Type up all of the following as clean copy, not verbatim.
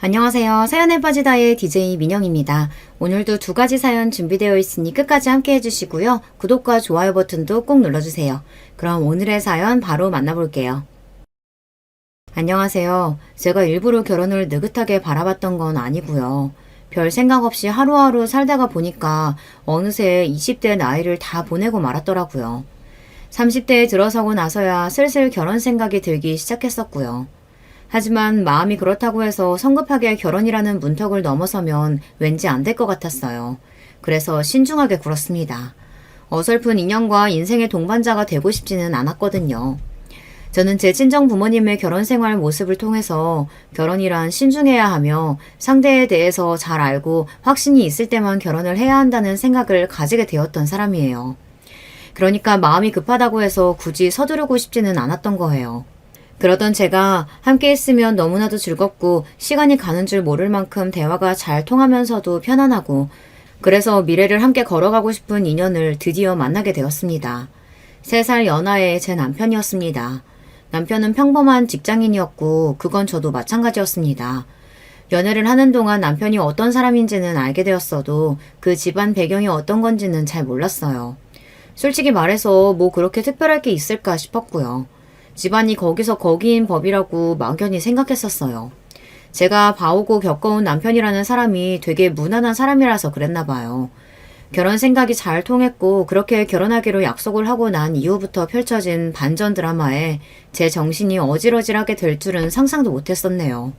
안녕하세요. 사연에 빠지다의 DJ 민영입니다. 오늘도 두 가지 사연 준비되어 있으니 끝까지 함께 해주시고요. 구독과 좋아요 버튼도 꼭 눌러주세요. 그럼 오늘의 사연 바로 만나볼게요. 안녕하세요. 제가 일부러 결혼을 느긋하게 바라봤던 건 아니고요. 별 생각 없이 하루하루 살다가 보니까 어느새 20대 나이를 다 보내고 말았더라고요. 30대에 들어서고 나서야 슬슬 결혼 생각이 들기 시작했었고요. 하지만 마음이 그렇다고 해서 성급하게 결혼이라는 문턱을 넘어서면 왠지 안 될 것 같았어요. 그래서 신중하게 굴었습니다. 어설픈 인연과 인생의 동반자가 되고 싶지는 않았거든요. 저는 제 친정 부모님의 결혼 생활 모습을 통해서 결혼이란 신중해야 하며 상대에 대해서 잘 알고 확신이 있을 때만 결혼을 해야 한다는 생각을 가지게 되었던 사람이에요. 그러니까 마음이 급하다고 해서 굳이 서두르고 싶지는 않았던 거예요. 그러던 제가 함께 있으면 너무나도 즐겁고 시간이 가는 줄 모를 만큼 대화가 잘 통하면서도 편안하고 그래서 미래를 함께 걸어가고 싶은 인연을 드디어 만나게 되었습니다. 3살 연하의 제 남편이었습니다. 남편은 평범한 직장인이었고 그건 저도 마찬가지였습니다. 연애를 하는 동안 남편이 어떤 사람인지는 알게 되었어도 그 집안 배경이 어떤 건지는 잘 몰랐어요. 솔직히 말해서 뭐 그렇게 특별할 게 있을까 싶었고요. 집안이 거기서 거기인 법이라고 막연히 생각했었어요. 제가 봐오고 겪어온 남편이라는 사람이 되게 무난한 사람이라서 그랬나 봐요. 결혼 생각이 잘 통했고 그렇게 결혼하기로 약속을 하고 난 이후부터 펼쳐진 반전 드라마에 제 정신이 어질어질하게 될 줄은 상상도 못했었네요.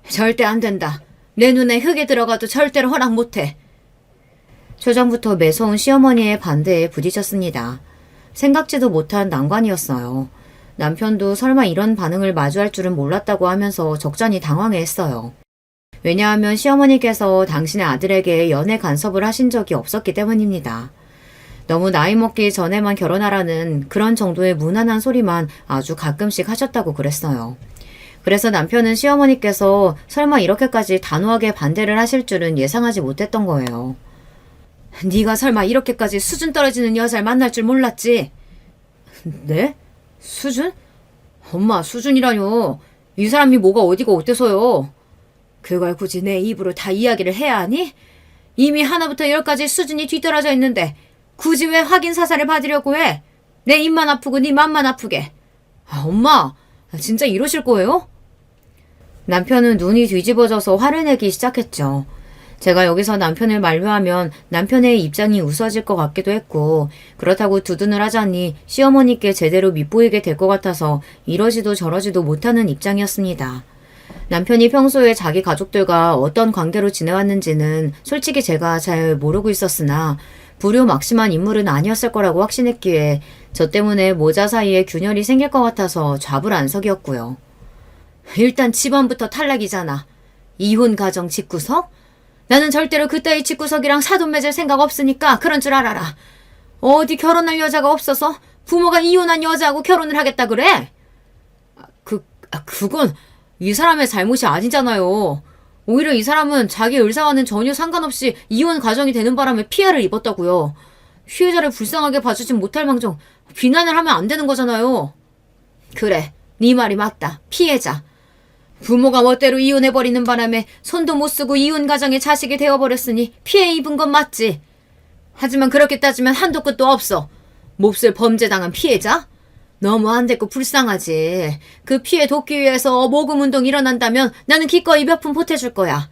절대 안 된다. 내 눈에 흙이 들어가도 절대로 허락 못해. 초정부터 매서운 시어머니의 반대에 부딪혔습니다. 생각지도 못한 난관이었어요. 남편도 설마 이런 반응을 마주할 줄은 몰랐다고 하면서 적잖이 당황해했어요. 왜냐하면 시어머니께서 당신의 아들에게 연애 간섭을 하신 적이 없었기 때문입니다. 너무 나이 먹기 전에만 결혼하라는 그런 정도의 무난한 소리만 아주 가끔씩 하셨다고 그랬어요. 그래서 남편은 시어머니께서 설마 이렇게까지 단호하게 반대를 하실 줄은 예상하지 못했던 거예요. 네가 설마 이렇게까지 수준 떨어지는 여자를 만날 줄 몰랐지? 네? 수준? 엄마, 수준이라뇨. 이 사람이 뭐가 어디가 어때서요? 그걸 굳이 내 입으로 다 이야기를 해야 하니? 이미 하나부터 10까지 수준이 뒤떨어져 있는데 굳이 왜 확인 사살을 받으려고 해? 내 입만 아프고 네 맘만 아프게. 엄마, 진짜 이러실 거예요? 남편은 눈이 뒤집어져서 화를 내기 시작했죠. 제가 여기서 남편을 만류하면 남편의 입장이 우스워질 것 같기도 했고 그렇다고 두둔을 하자니 시어머니께 제대로 밉보이게 될 것 같아서 이러지도 저러지도 못하는 입장이었습니다. 남편이 평소에 자기 가족들과 어떤 관계로 지내왔는지는 솔직히 제가 잘 모르고 있었으나 불효막심한 인물은 아니었을 거라고 확신했기에 저 때문에 모자 사이에 균열이 생길 것 같아서 좌불안석이었고요. 일단 집안부터 탈락이잖아. 이혼 가정 집구석? 나는 절대로 그따위 집구석이랑 사돈 맺을 생각 없으니까 그런 줄 알아라. 어디 결혼할 여자가 없어서 부모가 이혼한 여자하고 결혼을 하겠다 그래? 그건 이 사람의 잘못이 아니잖아요. 오히려 이 사람은 자기 의사와는 전혀 상관없이 이혼 가정이 되는 바람에 피해를 입었다고요. 피해자를 불쌍하게 봐주진 못할 망정 비난을 하면 안 되는 거잖아요. 그래, 네 말이 맞다. 피해자. 부모가 멋대로 이혼해버리는 바람에 손도 못 쓰고 이혼 가정의 자식이 되어버렸으니 피해 입은 건 맞지. 하지만 그렇게 따지면 한도 끝도 없어. 몹쓸 범죄당한 피해자? 너무 안 됐고 불쌍하지. 그 피해 돕기 위해서 모금운동 일어난다면 나는 기꺼이 몇 푼 보태줄 거야.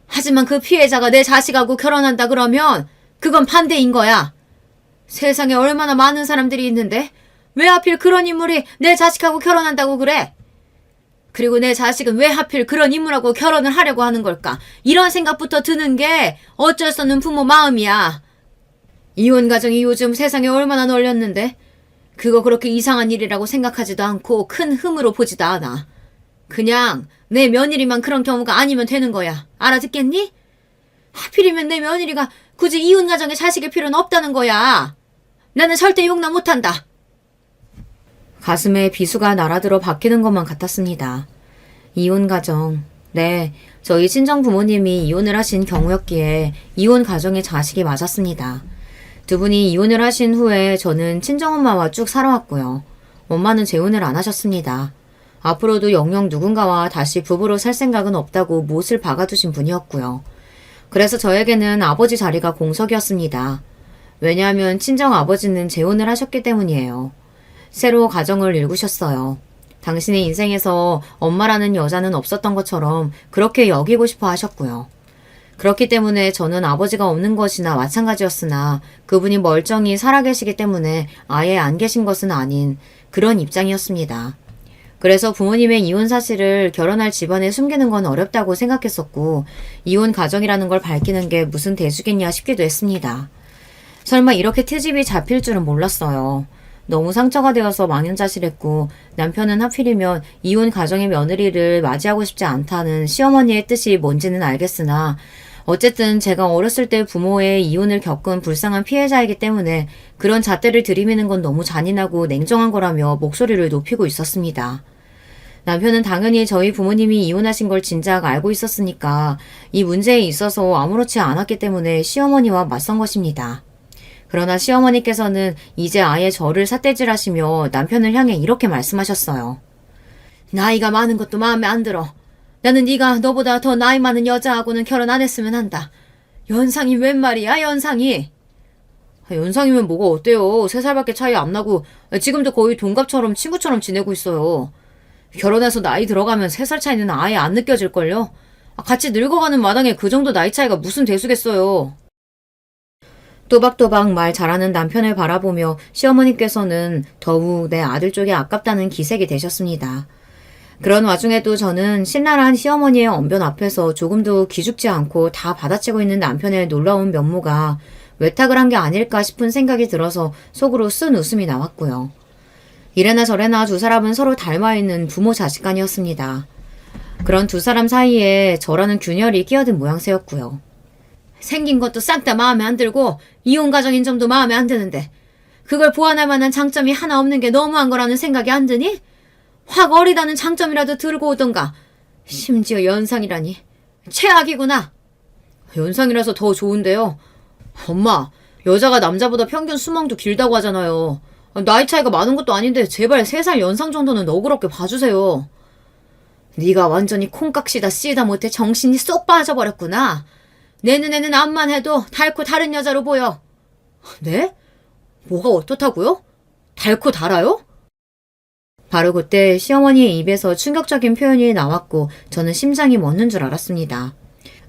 하지만 그 피해자가 내 자식하고 결혼한다 그러면 그건 반대인 거야. 세상에 얼마나 많은 사람들이 있는데 왜 하필 그런 인물이 내 자식하고 결혼한다고 그래? 그리고 내 자식은 왜 하필 그런 인물하고 결혼을 하려고 하는 걸까? 이런 생각부터 드는 게 어쩔 수 없는 부모 마음이야. 이혼 가정이 요즘 세상에 얼마나 널렸는데 그거 그렇게 이상한 일이라고 생각하지도 않고 큰 흠으로 보지도 않아. 그냥 내 며느리만 그런 경우가 아니면 되는 거야. 알아듣겠니? 하필이면 내 며느리가 굳이 이혼 가정에 자식일 필요는 없다는 거야. 나는 절대 용납 못한다. 가슴에 비수가 날아들어 박히는 것만 같았습니다. 이혼 가정. 네, 저희 친정 부모님이 이혼을 하신 경우였기에 이혼 가정의 자식이 맞았습니다. 두 분이 이혼을 하신 후에 저는 친정엄마와 쭉 살아왔고요. 엄마는 재혼을 안 하셨습니다. 앞으로도 영영 누군가와 다시 부부로 살 생각은 없다고 못을 박아두신 분이었고요. 그래서 저에게는 아버지 자리가 공석이었습니다. 왜냐하면 친정 아버지는 재혼을 하셨기 때문이에요. 새로 가정을 일구셨어요. 당신의 인생에서 엄마라는 여자는 없었던 것처럼 그렇게 여기고 싶어 하셨고요. 그렇기 때문에 저는 아버지가 없는 것이나 마찬가지였으나 그분이 멀쩡히 살아계시기 때문에 아예 안 계신 것은 아닌 그런 입장이었습니다. 그래서 부모님의 이혼 사실을 결혼할 집안에 숨기는 건 어렵다고 생각했었고 이혼 가정이라는 걸 밝히는 게 무슨 대수겠냐 싶기도 했습니다. 설마 이렇게 트집이 잡힐 줄은 몰랐어요. 너무 상처가 되어서 망연자실했고 남편은 하필이면 이혼 가정의 며느리를 맞이하고 싶지 않다는 시어머니의 뜻이 뭔지는 알겠으나 어쨌든 제가 어렸을 때 부모의 이혼을 겪은 불쌍한 피해자이기 때문에 그런 잣대를 들이미는 건 너무 잔인하고 냉정한 거라며 목소리를 높이고 있었습니다. 남편은 당연히 저희 부모님이 이혼하신 걸 진작 알고 있었으니까 이 문제에 있어서 아무렇지 않았기 때문에 시어머니와 맞선 것입니다. 그러나 시어머니께서는 이제 아예 저를 삿대질하시며 남편을 향해 이렇게 말씀하셨어요. 나이가 많은 것도 마음에 안 들어. 나는 네가 너보다 더 나이 많은 여자하고는 결혼 안 했으면 한다. 연상이 웬 말이야, 연상이? 연상이면 뭐가 어때요? 3살밖에 차이 안 나고 지금도 거의 동갑처럼 친구처럼 지내고 있어요. 결혼해서 나이 들어가면 3살 차이는 아예 안 느껴질걸요? 같이 늙어가는 마당에 그 정도 나이 차이가 무슨 대수겠어요. 또박또박 말 잘하는 남편을 바라보며 시어머니께서는 더욱 내 아들 쪽이 아깝다는 기색이 되셨습니다. 그런 와중에도 저는 신랄한 시어머니의 언변 앞에서 조금도 기죽지 않고 다 받아치고 있는 남편의 놀라운 면모가 외탁을 한 게 아닐까 싶은 생각이 들어서 속으로 쓴 웃음이 나왔고요. 이래나 저래나 두 사람은 서로 닮아있는 부모 자식간이었습니다. 그런 두 사람 사이에 저라는 균열이 끼어든 모양새였고요. 생긴 것도 싹 다 마음에 안 들고 이혼 가정인 점도 마음에 안 드는데 그걸 보완할 만한 장점이 하나 없는 게 너무한 거라는 생각이 안 드니? 확 어리다는 장점이라도 들고 오던가. 심지어 연상이라니. 최악이구나. 연상이라서 더 좋은데요. 엄마, 여자가 남자보다 평균 수명도 길다고 하잖아요. 나이 차이가 많은 것도 아닌데 제발 3살 연상 정도는 너그럽게 봐주세요. 네가 완전히 콩깍시다 씨다 못해 정신이 쏙 빠져버렸구나. 내 눈에는 암만 해도 닳고 다른 여자로 보여. 네? 뭐가 어떻다고요? 닳고 달아요? 바로 그때 시어머니의 입에서 충격적인 표현이 나왔고 저는 심장이 멎는 줄 알았습니다.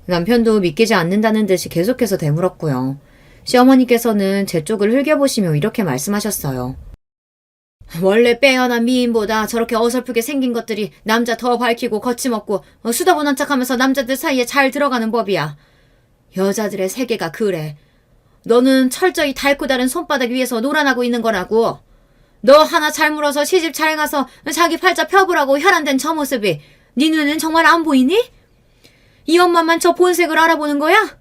남편도 믿기지 않는다는 듯이 계속해서 되물었고요. 시어머니께서는 제 쪽을 흘겨보시며 이렇게 말씀하셨어요. 원래 빼어난 미인보다 저렇게 어설프게 생긴 것들이 남자 더 밝히고 거침없고 수다보는 척하면서 남자들 사이에 잘 들어가는 법이야. 여자들의 세계가 그래. 너는 철저히 닳고 다른 손바닥 위에서 놀아나고 있는 거라고. 너 하나 잘 물어서 시집 잘 가서 자기 팔자 펴보라고 혈안된 저 모습이 네 눈에는 정말 안 보이니? 이 엄마만 저 본색을 알아보는 거야?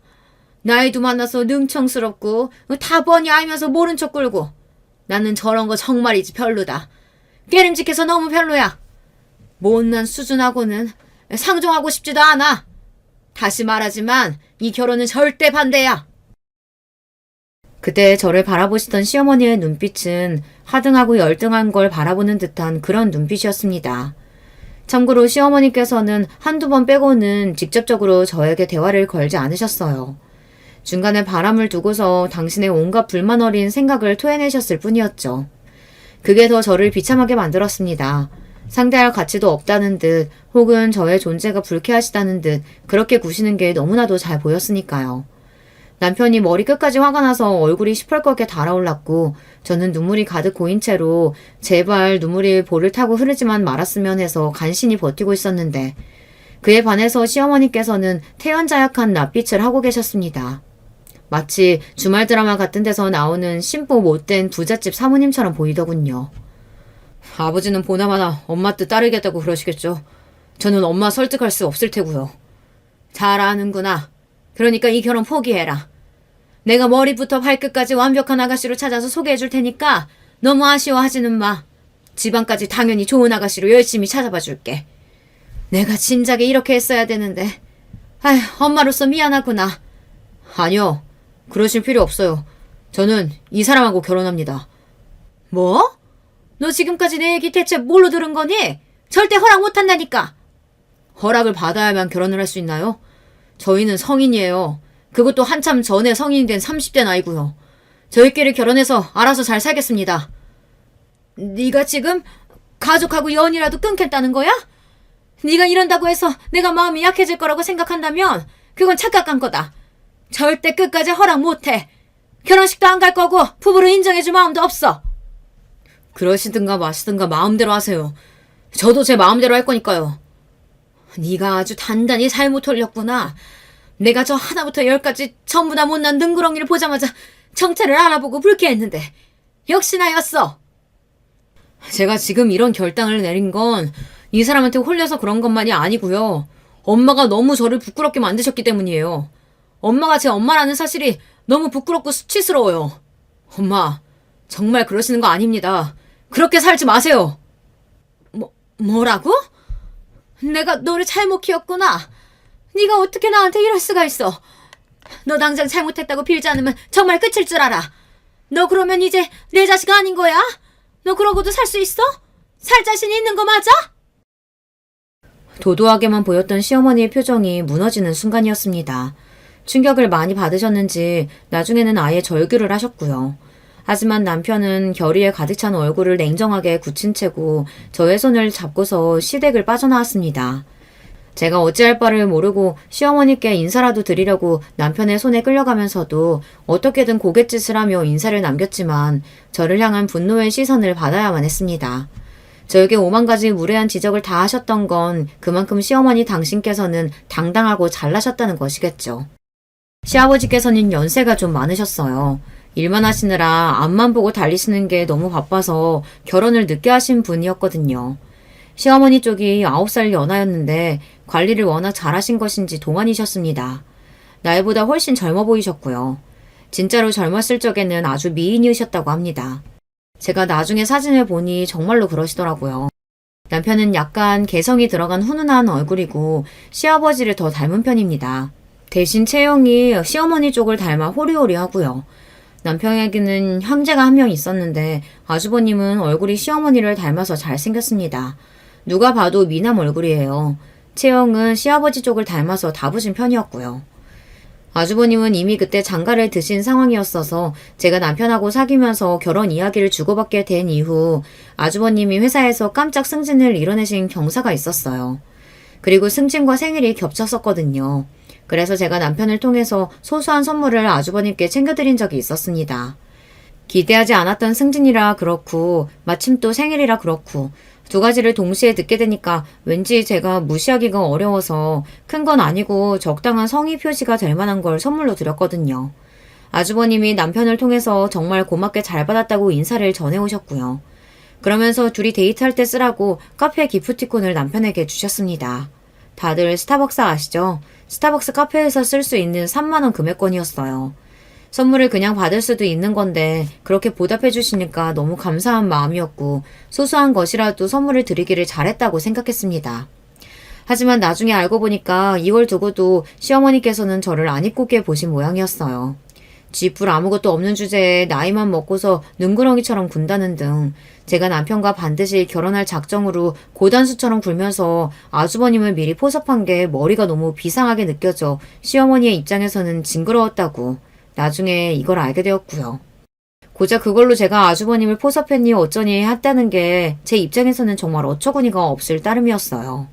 나이도 많아서 능청스럽고 다 뻔히 알면서 모른 척 굴고. 나는 저런 거 정말이지 별로다. 깨름직해서 너무 별로야. 못난 수준하고는 상종하고 싶지도 않아. 다시 말하지만 이 결혼은 절대 반대야. 그때 저를 바라보시던 시어머니의 눈빛은 하등하고 열등한 걸 바라보는 듯한 그런 눈빛이었습니다. 참고로 시어머니께서는 한두 번 빼고는 직접적으로 저에게 대화를 걸지 않으셨어요. 중간에 바람을 두고서 당신의 온갖 불만 어린 생각을 토해내셨을 뿐이었죠. 그게 더 저를 비참하게 만들었습니다. 상대할 가치도 없다는 듯 혹은 저의 존재가 불쾌하시다는 듯 그렇게 구시는 게 너무나도 잘 보였으니까요. 남편이 머리 끝까지 화가 나서 얼굴이 시뻘겋게 달아올랐고 저는 눈물이 가득 고인 채로 제발 눈물이 볼을 타고 흐르지만 말았으면 해서 간신히 버티고 있었는데 그에 반해서 시어머니께서는 태연자약한 낯빛을 하고 계셨습니다. 마치 주말 드라마 같은 데서 나오는 심보 못된 부잣집 사모님처럼 보이더군요. 아버지는 보나마나 엄마 뜻 따르겠다고 그러시겠죠. 저는 엄마 설득할 수 없을 테고요. 잘 아는구나. 그러니까 이 결혼 포기해라. 내가 머리부터 발끝까지 완벽한 아가씨로 찾아서 소개해줄 테니까 너무 아쉬워하지는 마. 집안까지 당연히 좋은 아가씨로 열심히 찾아봐 줄게. 내가 진작에 이렇게 했어야 되는데. 아휴, 엄마로서 미안하구나. 아니요. 그러실 필요 없어요. 저는 이 사람하고 결혼합니다. 뭐? 너 지금까지 내 얘기 대체 뭘로 들은 거니? 절대 허락 못한다니까. 허락을 받아야만 결혼을 할 수 있나요? 저희는 성인이에요. 그것도 한참 전에 성인이 된 30대 나이고요. 저희끼리 결혼해서 알아서 잘 살겠습니다. 네가 지금 가족하고 연이라도 끊겠다는 거야? 네가 이런다고 해서 내가 마음이 약해질 거라고 생각한다면 그건 착각한 거다. 절대 끝까지 허락 못해. 결혼식도 안 갈 거고 부부로 인정해줄 마음도 없어. 그러시든가 마시든가 마음대로 하세요. 저도 제 마음대로 할 거니까요. 네가 아주 단단히 잘못 돌렸구나. 내가 저 하나부터 열까지 전부 다 못난 능구렁이를 보자마자 정체를 알아보고 불쾌했는데 역시 나였어. 제가 지금 이런 결단을 내린 건 이 사람한테 홀려서 그런 것만이 아니고요. 엄마가 너무 저를 부끄럽게 만드셨기 때문이에요. 엄마가 제 엄마라는 사실이 너무 부끄럽고 수치스러워요. 엄마, 정말 그러시는 거 아닙니다. 그렇게 살지 마세요. 뭐라고? 내가 너를 잘못 키웠구나. 네가 어떻게 나한테 이럴 수가 있어. 너 당장 잘못했다고 빌지 않으면 정말 끝일 줄 알아. 너 그러면 이제 내 자식 아닌 거야? 너 그러고도 살 수 있어? 살 자신이 있는 거 맞아? 도도하게만 보였던 시어머니의 표정이 무너지는 순간이었습니다. 충격을 많이 받으셨는지 나중에는 아예 절규를 하셨고요. 하지만 남편은 결의에 가득 찬 얼굴을 냉정하게 굳힌 채고 저의 손을 잡고서 시댁을 빠져나왔습니다. 제가 어찌할 바를 모르고 시어머니께 인사라도 드리려고 남편의 손에 끌려가면서도 어떻게든 고갯짓을 하며 인사를 남겼지만 저를 향한 분노의 시선을 받아야만 했습니다. 저에게 오만 가지 무례한 지적을 다 하셨던 건 그만큼 시어머니 당신께서는 당당하고 잘나셨다는 것이겠죠. 시아버지께서는 연세가 좀 많으셨어요. 일만 하시느라 앞만 보고 달리시는 게 너무 바빠서 결혼을 늦게 하신 분이었거든요. 시어머니 쪽이 9살 연하였는데 관리를 워낙 잘하신 것인지 동안이셨습니다. 나이보다 훨씬 젊어 보이셨고요. 진짜로 젊었을 적에는 아주 미인이셨다고 합니다. 제가 나중에 사진을 보니 정말로 그러시더라고요. 남편은 약간 개성이 들어간 훈훈한 얼굴이고 시아버지를 더 닮은 편입니다. 대신 체형이 시어머니 쪽을 닮아 호리호리하고요. 남편에게는 형제가 한 명 있었는데 아주버님은 얼굴이 시어머니를 닮아서 잘생겼습니다. 누가 봐도 미남 얼굴이에요. 체형은 시아버지 쪽을 닮아서 다부진 편이었고요. 아주버님은 이미 그때 장가를 드신 상황이었어서 제가 남편하고 사귀면서 결혼 이야기를 주고받게 된 이후 아주버님이 회사에서 깜짝 승진을 이뤄내신 경사가 있었어요. 그리고 승진과 생일이 겹쳤었거든요. 그래서 제가 남편을 통해서 소소한 선물을 아주버님께 챙겨드린 적이 있었습니다. 기대하지 않았던 승진이라 그렇고 마침 또 생일이라 그렇고 두 가지를 동시에 듣게 되니까 왠지 제가 무시하기가 어려워서 큰 건 아니고 적당한 성의 표시가 될 만한 걸 선물로 드렸거든요. 아주버님이 남편을 통해서 정말 고맙게 잘 받았다고 인사를 전해오셨고요. 그러면서 둘이 데이트할 때 쓰라고 카페 기프티콘을 남편에게 주셨습니다. 다들 스타벅스 아시죠? 스타벅스 카페에서 쓸 수 있는 3만원 금액권이었어요. 선물을 그냥 받을 수도 있는 건데 그렇게 보답해 주시니까 너무 감사한 마음이었고 소소한 것이라도 선물을 드리기를 잘했다고 생각했습니다. 하지만 나중에 알고 보니까 이걸 두고도 시어머니께서는 저를 안 이쁘게 보신 모양이었어요. 쥐뿔 아무것도 없는 주제에 나이만 먹고서 능구렁이처럼 군다는 등 제가 남편과 반드시 결혼할 작정으로 고단수처럼 굴면서 아주버님을 미리 포섭한 게 머리가 너무 비상하게 느껴져 시어머니의 입장에서는 징그러웠다고 나중에 이걸 알게 되었고요. 고작 그걸로 제가 아주버님을 포섭했니 어쩌니 했다는 게 제 입장에서는 정말 어처구니가 없을 따름이었어요.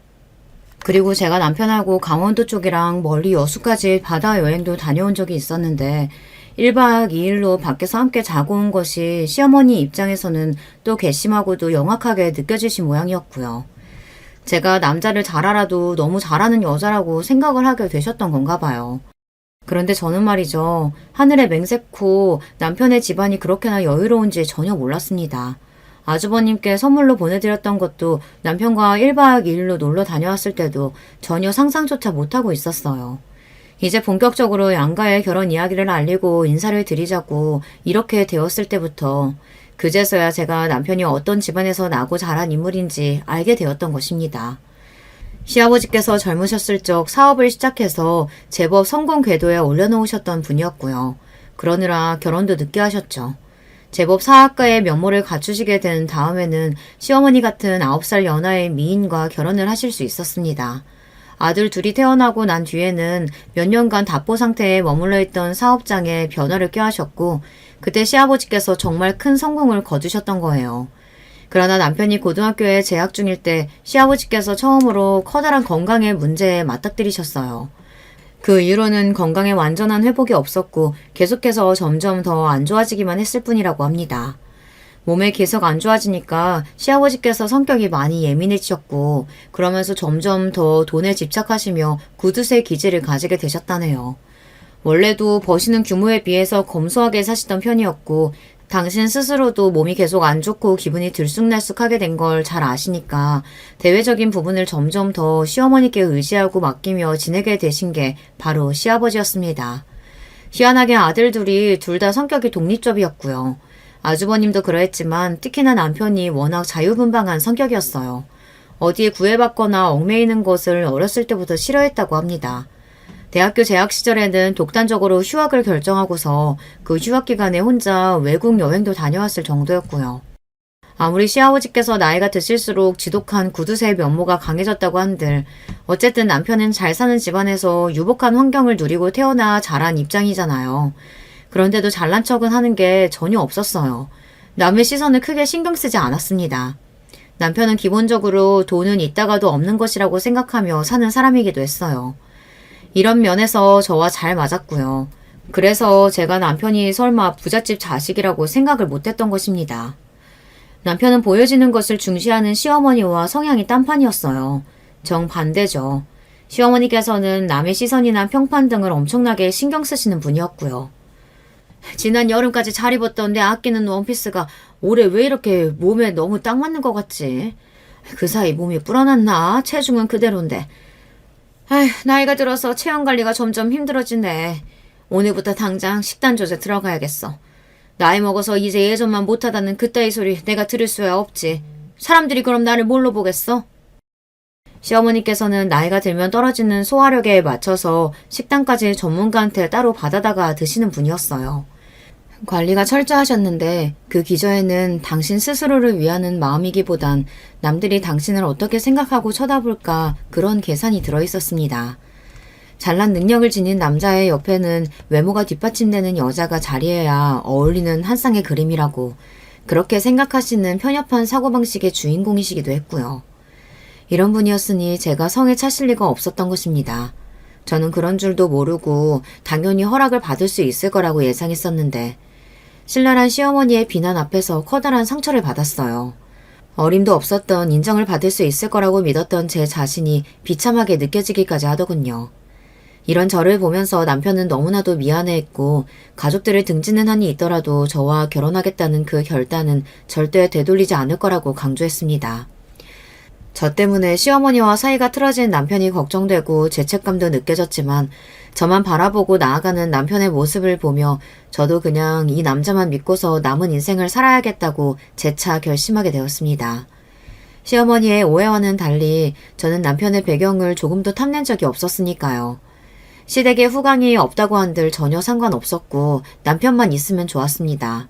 그리고 제가 남편하고 강원도 쪽이랑 멀리 여수까지 바다 여행도 다녀온 적이 있었는데 1박 2일로 밖에서 함께 자고 온 것이 시어머니 입장에서는 또 괘씸하고도 영악하게 느껴지신 모양이었고요. 제가 남자를 잘 알아도 너무 잘하는 여자라고 생각을 하게 되셨던 건가 봐요. 그런데 저는 말이죠. 하늘에 맹세코 남편의 집안이 그렇게나 여유로운지 전혀 몰랐습니다. 아주버님께 선물로 보내드렸던 것도 남편과 1박 2일로 놀러 다녀왔을 때도 전혀 상상조차 못하고 있었어요. 이제 본격적으로 양가의 결혼 이야기를 알리고 인사를 드리자고 이렇게 되었을 때부터 그제서야 제가 남편이 어떤 집안에서 나고 자란 인물인지 알게 되었던 것입니다. 시아버지께서 젊으셨을 적 사업을 시작해서 제법 성공 궤도에 올려놓으셨던 분이었고요. 그러느라 결혼도 늦게 하셨죠. 제법 사학가의 면모를 갖추시게 된 다음에는 시어머니 같은 9살 연하의 미인과 결혼을 하실 수 있었습니다. 아들 둘이 태어나고 난 뒤에는 몇 년간 답보 상태에 머물러 있던 사업장에 변화를 꾀하셨고 그때 시아버지께서 정말 큰 성공을 거두셨던 거예요. 그러나 남편이 고등학교에 재학 중일 때 시아버지께서 처음으로 커다란 건강의 문제에 맞닥뜨리셨어요. 그 이후로는 건강에 완전한 회복이 없었고 계속해서 점점 더 안 좋아지기만 했을 뿐이라고 합니다. 몸에 계속 안 좋아지니까 시아버지께서 성격이 많이 예민해지셨고 그러면서 점점 더 돈에 집착하시며 구두쇠 기질을 가지게 되셨다네요. 원래도 버시는 규모에 비해서 검소하게 사시던 편이었고 당신 스스로도 몸이 계속 안 좋고 기분이 들쑥날쑥하게 된 걸 잘 아시니까 대외적인 부분을 점점 더 시어머니께 의지하고 맡기며 지내게 되신 게 바로 시아버지였습니다. 희한하게 아들 둘이 둘 다 성격이 독립적이었고요. 아주버님도 그러했지만 특히나 남편이 워낙 자유분방한 성격이었어요. 어디에 구애받거나 얽매이는 것을 어렸을 때부터 싫어했다고 합니다. 대학교 재학 시절에는 독단적으로 휴학을 결정하고서 그 휴학 기간에 혼자 외국 여행도 다녀왔을 정도였고요. 아무리 시아버지께서 나이가 드실수록 지독한 구두쇠의 면모가 강해졌다고 한들 어쨌든 남편은 잘 사는 집안에서 유복한 환경을 누리고 태어나 자란 입장이잖아요. 그런데도 잘난 척은 하는 게 전혀 없었어요. 남의 시선을 크게 신경 쓰지 않았습니다. 남편은 기본적으로 돈은 있다가도 없는 것이라고 생각하며 사는 사람이기도 했어요. 이런 면에서 저와 잘 맞았고요. 그래서 제가 남편이 설마 부잣집 자식이라고 생각을 못했던 것입니다. 남편은 보여지는 것을 중시하는 시어머니와 성향이 딴판이었어요. 정반대죠. 시어머니께서는 남의 시선이나 평판 등을 엄청나게 신경 쓰시는 분이었고요. 지난 여름까지 잘 입었던 내 아끼는 원피스가 올해 왜 이렇게 몸에 너무 딱 맞는 것 같지? 그 사이 몸이 불어났나? 체중은 그대로인데. 아휴, 나이가 들어서 체형 관리가 점점 힘들어지네. 오늘부터 당장 식단 조절 들어가야겠어. 나이 먹어서 이제 예전만 못하다는 그따위 소리 내가 들을 수야 없지. 사람들이 그럼 나를 뭘로 보겠어? 시어머니께서는 나이가 들면 떨어지는 소화력에 맞춰서 식단까지 전문가한테 따로 받아다가 드시는 분이었어요. 관리가 철저하셨는데 그 기저에는 당신 스스로를 위하는 마음이기보단 남들이 당신을 어떻게 생각하고 쳐다볼까 그런 계산이 들어있었습니다. 잘난 능력을 지닌 남자의 옆에는 외모가 뒷받침되는 여자가 자리해야 어울리는 한 쌍의 그림이라고 그렇게 생각하시는 편협한 사고방식의 주인공이시기도 했고요. 이런 분이었으니 제가 성에 차실 리가 없었던 것입니다. 저는 그런 줄도 모르고 당연히 허락을 받을 수 있을 거라고 예상했었는데 신랄한 시어머니의 비난 앞에서 커다란 상처를 받았어요. 어림도 없었던 인정을 받을 수 있을 거라고 믿었던 제 자신이 비참하게 느껴지기까지 하더군요. 이런 저를 보면서 남편은 너무나도 미안해했고 가족들을 등지는 한이 있더라도 저와 결혼하겠다는 그 결단은 절대 되돌리지 않을 거라고 강조했습니다. 저 때문에 시어머니와 사이가 틀어진 남편이 걱정되고 죄책감도 느껴졌지만 저만 바라보고 나아가는 남편의 모습을 보며 저도 그냥 이 남자만 믿고서 남은 인생을 살아야겠다고 재차 결심하게 되었습니다. 시어머니의 오해와는 달리 저는 남편의 배경을 조금도 탐낸 적이 없었으니까요. 시댁에 후광이 없다고 한들 전혀 상관없었고 남편만 있으면 좋았습니다.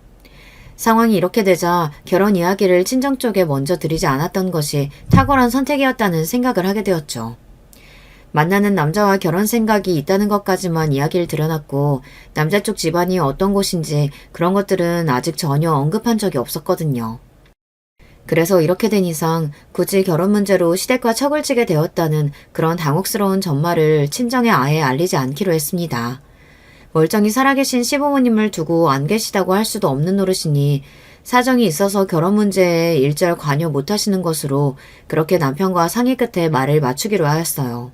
상황이 이렇게 되자 결혼 이야기를 친정 쪽에 먼저 드리지 않았던 것이 탁월한 선택이었다는 생각을 하게 되었죠. 만나는 남자와 결혼 생각이 있다는 것까지만 이야기를 드려놨고 남자 쪽 집안이 어떤 곳인지 그런 것들은 아직 전혀 언급한 적이 없었거든요. 그래서 이렇게 된 이상 굳이 결혼 문제로 시댁과 척을 지게 되었다는 그런 당혹스러운 전말을 친정에 아예 알리지 않기로 했습니다. 멀쩡히 살아계신 시부모님을 두고 안 계시다고 할 수도 없는 노릇이니 사정이 있어서 결혼 문제에 일절 관여 못하시는 것으로 그렇게 남편과 상의 끝에 말을 맞추기로 하였어요.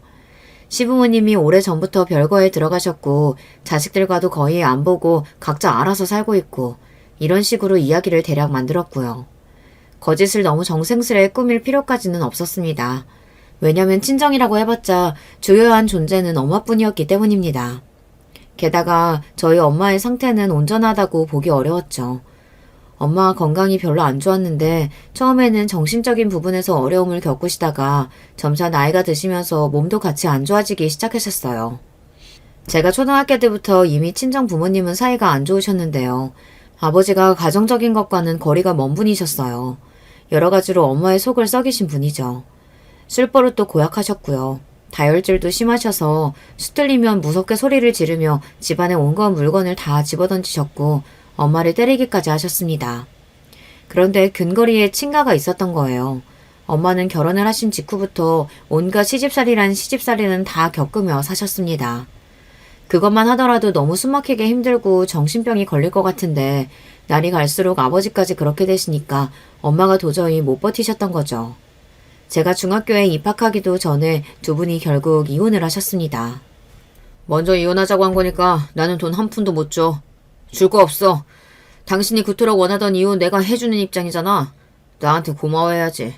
시부모님이 오래전부터 별거에 들어가셨고 자식들과도 거의 안 보고 각자 알아서 살고 있고 이런 식으로 이야기를 대략 만들었고요. 거짓을 너무 정성스레 꾸밀 필요까지는 없었습니다. 왜냐면 친정이라고 해봤자 주요한 존재는 엄마뿐이었기 때문입니다. 게다가 저희 엄마의 상태는 온전하다고 보기 어려웠죠. 엄마 건강이 별로 안 좋았는데 처음에는 정신적인 부분에서 어려움을 겪으시다가 점차 나이가 드시면서 몸도 같이 안 좋아지기 시작하셨어요. 제가 초등학교 때부터 이미 친정 부모님은 사이가 안 좋으셨는데요. 아버지가 가정적인 것과는 거리가 먼 분이셨어요. 여러 가지로 엄마의 속을 썩이신 분이죠. 술버릇도 고약하셨고요. 다혈질도 심하셔서 수틀리면 무섭게 소리를 지르며 집안의 온갖 물건을 다 집어던지셨고 엄마를 때리기까지 하셨습니다. 그런데 근거리에 친가가 있었던 거예요. 엄마는 결혼을 하신 직후부터 온갖 시집살이란 시집살이는 다 겪으며 사셨습니다. 그것만 하더라도 너무 숨막히게 힘들고 정신병이 걸릴 것 같은데 날이 갈수록 아버지까지 그렇게 되시니까 엄마가 도저히 못 버티셨던 거죠. 제가 중학교에 입학하기도 전에 두 분이 결국 이혼을 하셨습니다. 먼저 이혼하자고 한 거니까 나는 돈 한 푼도 못 줘. 줄 거 없어. 당신이 그토록 원하던 이혼 내가 해주는 입장이잖아. 나한테 고마워해야지.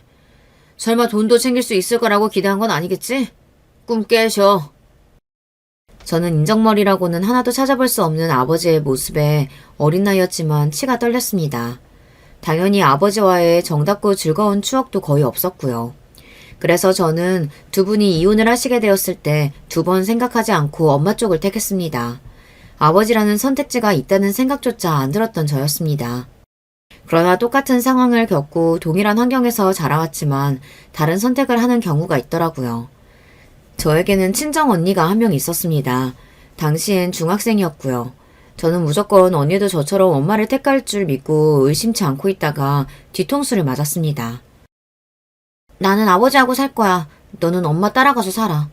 설마 돈도 챙길 수 있을 거라고 기대한 건 아니겠지? 꿈 깨셔. 저는 인정머리라고는 하나도 찾아볼 수 없는 아버지의 모습에 어린 나이였지만 치가 떨렸습니다. 당연히 아버지와의 정답고 즐거운 추억도 거의 없었고요. 그래서 저는 두 분이 이혼을 하시게 되었을 때 두 번 생각하지 않고 엄마 쪽을 택했습니다. 아버지라는 선택지가 있다는 생각조차 안 들었던 저였습니다. 그러나 똑같은 상황을 겪고 동일한 환경에서 자라왔지만 다른 선택을 하는 경우가 있더라고요. 저에게는 친정 언니가 한 명 있었습니다. 당시엔 중학생이었고요. 저는 무조건 언니도 저처럼 엄마를 택할 줄 믿고 의심치 않고 있다가 뒤통수를 맞았습니다. 나는 아버지하고 살 거야. 너는 엄마 따라가서 살아.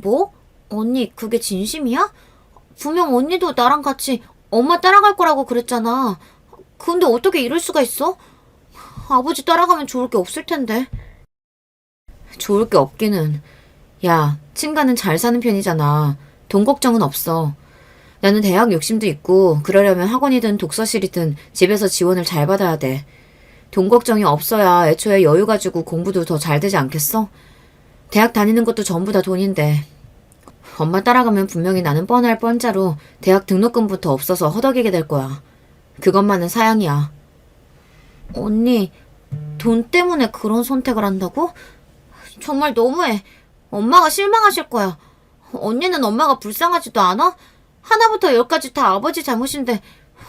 뭐? 언니, 그게 진심이야? 분명 언니도 나랑 같이 엄마 따라갈 거라고 그랬잖아. 근데 어떻게 이럴 수가 있어? 아버지 따라가면 좋을 게 없을 텐데. 좋을 게 없기는. 야, 친가는 잘 사는 편이잖아. 돈 걱정은 없어. 나는 대학 욕심도 있고 그러려면 학원이든 독서실이든 집에서 지원을 잘 받아야 돼. 돈 걱정이 없어야 애초에 여유 가지고 공부도 더 잘 되지 않겠어? 대학 다니는 것도 전부 다 돈인데. 엄마 따라가면 분명히 나는 뻔할 뻔자로 대학 등록금부터 없어서 허덕이게 될 거야. 그것만은 사양이야. 언니, 돈 때문에 그런 선택을 한다고? 정말 너무해. 엄마가 실망하실 거야. 언니는 엄마가 불쌍하지도 않아? 하나부터 열까지 다 아버지 잘못인데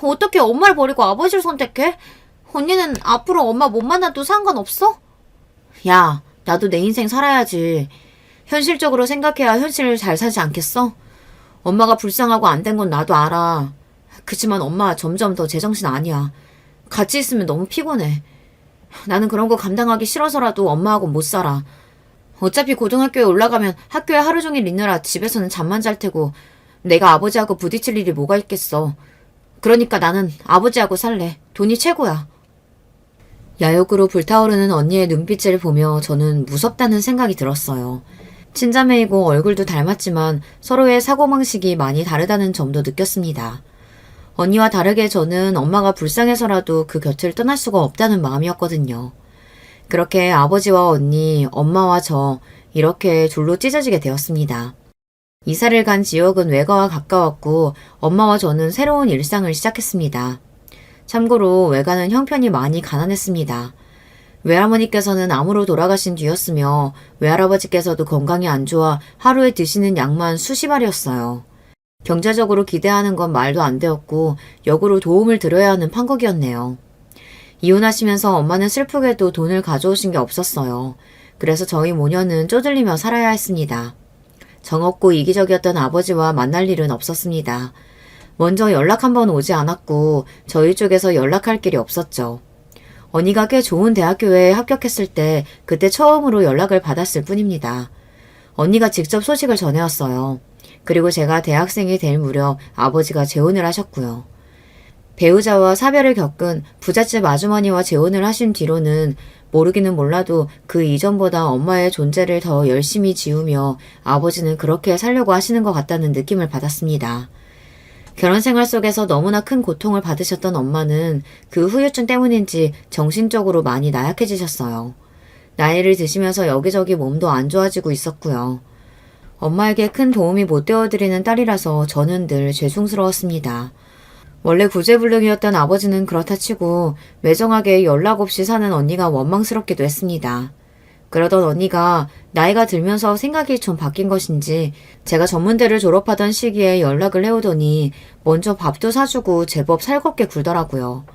어떻게 엄마를 버리고 아버지를 선택해? 언니는 앞으로 엄마 못 만나도 상관없어? 야, 나도 내 인생 살아야지. 현실적으로 생각해야 현실을 잘 살지 않겠어? 엄마가 불쌍하고 안 된 건 나도 알아. 그치만 엄마 점점 더 제정신 아니야. 같이 있으면 너무 피곤해. 나는 그런 거 감당하기 싫어서라도 엄마하고 못 살아. 어차피 고등학교에 올라가면 학교에 하루 종일 있느라 집에서는 잠만 잘 테고 내가 아버지하고 부딪힐 일이 뭐가 있겠어. 그러니까 나는 아버지하고 살래. 돈이 최고야. 야욕으로 불타오르는 언니의 눈빛을 보며 저는 무섭다는 생각이 들었어요. 친자매이고 얼굴도 닮았지만 서로의 사고방식이 많이 다르다는 점도 느꼈습니다. 언니와 다르게 저는 엄마가 불쌍해서라도 그 곁을 떠날 수가 없다는 마음이었거든요. 그렇게 아버지와 언니, 엄마와 저 이렇게 둘로 찢어지게 되었습니다. 이사를 간 지역은 외가와 가까웠고 엄마와 저는 새로운 일상을 시작했습니다. 참고로 외가는 형편이 많이 가난했습니다. 외할머니께서는 암으로 돌아가신 뒤였으며 외할아버지께서도 건강이 안 좋아 하루에 드시는 약만 수십 알이었어요. 경제적으로 기대하는 건 말도 안 되었고 역으로 도움을 들어야 하는 판국이었네요. 이혼하시면서 엄마는 슬프게도 돈을 가져오신 게 없었어요. 그래서 저희 모녀는 쪼들리며 살아야 했습니다. 정없고 이기적이었던 아버지와 만날 일은 없었습니다. 먼저 연락 한번 오지 않았고 저희 쪽에서 연락할 길이 없었죠. 언니가 꽤 좋은 대학교에 합격했을 때 그때 처음으로 연락을 받았을 뿐입니다. 언니가 직접 소식을 전해왔어요. 그리고 제가 대학생이 될 무렵 아버지가 재혼을 하셨고요. 배우자와 사별을 겪은 부잣집 아주머니와 재혼을 하신 뒤로는 모르기는 몰라도 그 이전보다 엄마의 존재를 더 열심히 지우며 아버지는 그렇게 살려고 하시는 것 같다는 느낌을 받았습니다. 결혼 생활 속에서 너무나 큰 고통을 받으셨던 엄마는 그 후유증 때문인지 정신적으로 많이 나약해지셨어요. 나이를 드시면서 여기저기 몸도 안 좋아지고 있었고요. 엄마에게 큰 도움이 못 되어드리는 딸이라서 저는 늘 죄송스러웠습니다. 원래 구제불능이었던 아버지는 그렇다 치고 매정하게 연락 없이 사는 언니가 원망스럽기도 했습니다. 그러던 언니가 나이가 들면서 생각이 좀 바뀐 것인지 제가 전문대를 졸업하던 시기에 연락을 해오더니 먼저 밥도 사주고 제법 살겁게 굴더라고요.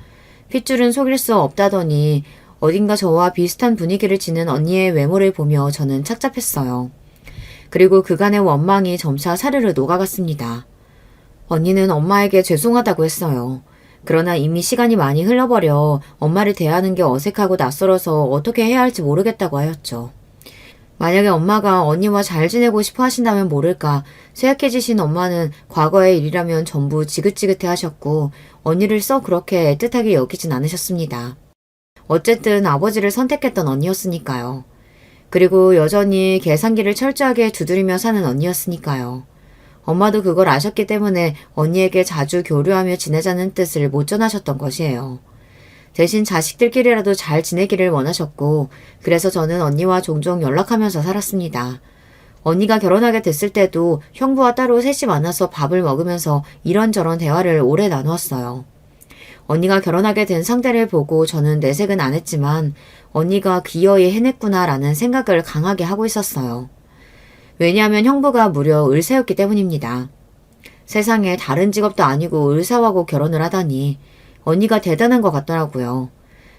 핏줄은 속일 수 없다더니 어딘가 저와 비슷한 분위기를 지닌 언니의 외모를 보며 저는 착잡했어요. 그리고 그간의 원망이 점차 사르르 녹아갔습니다. 언니는 엄마에게 죄송하다고 했어요. 그러나 이미 시간이 많이 흘러버려 엄마를 대하는 게 어색하고 낯설어서 어떻게 해야 할지 모르겠다고 하였죠. 만약에 엄마가 언니와 잘 지내고 싶어 하신다면 모를까 쇠약해지신 엄마는 과거의 일이라면 전부 지긋지긋해 하셨고 언니를 썩 그렇게 애틋하게 여기진 않으셨습니다. 어쨌든 아버지를 선택했던 언니였으니까요. 그리고 여전히 계산기를 철저하게 두드리며 사는 언니였으니까요. 엄마도 그걸 아셨기 때문에 언니에게 자주 교류하며 지내자는 뜻을 못 전하셨던 것이에요. 대신 자식들끼리라도 잘 지내기를 원하셨고 그래서 저는 언니와 종종 연락하면서 살았습니다. 언니가 결혼하게 됐을 때도 형부와 따로 셋이 만나서 밥을 먹으면서 이런저런 대화를 오래 나누었어요. 언니가 결혼하게 된 상대를 보고 저는 내색은 안 했지만 언니가 기어이 해냈구나라는 생각을 강하게 하고 있었어요. 왜냐하면 형부가 무려 의사였기 때문입니다. 세상에 다른 직업도 아니고 의사하고 결혼을 하다니 언니가 대단한 것 같더라고요.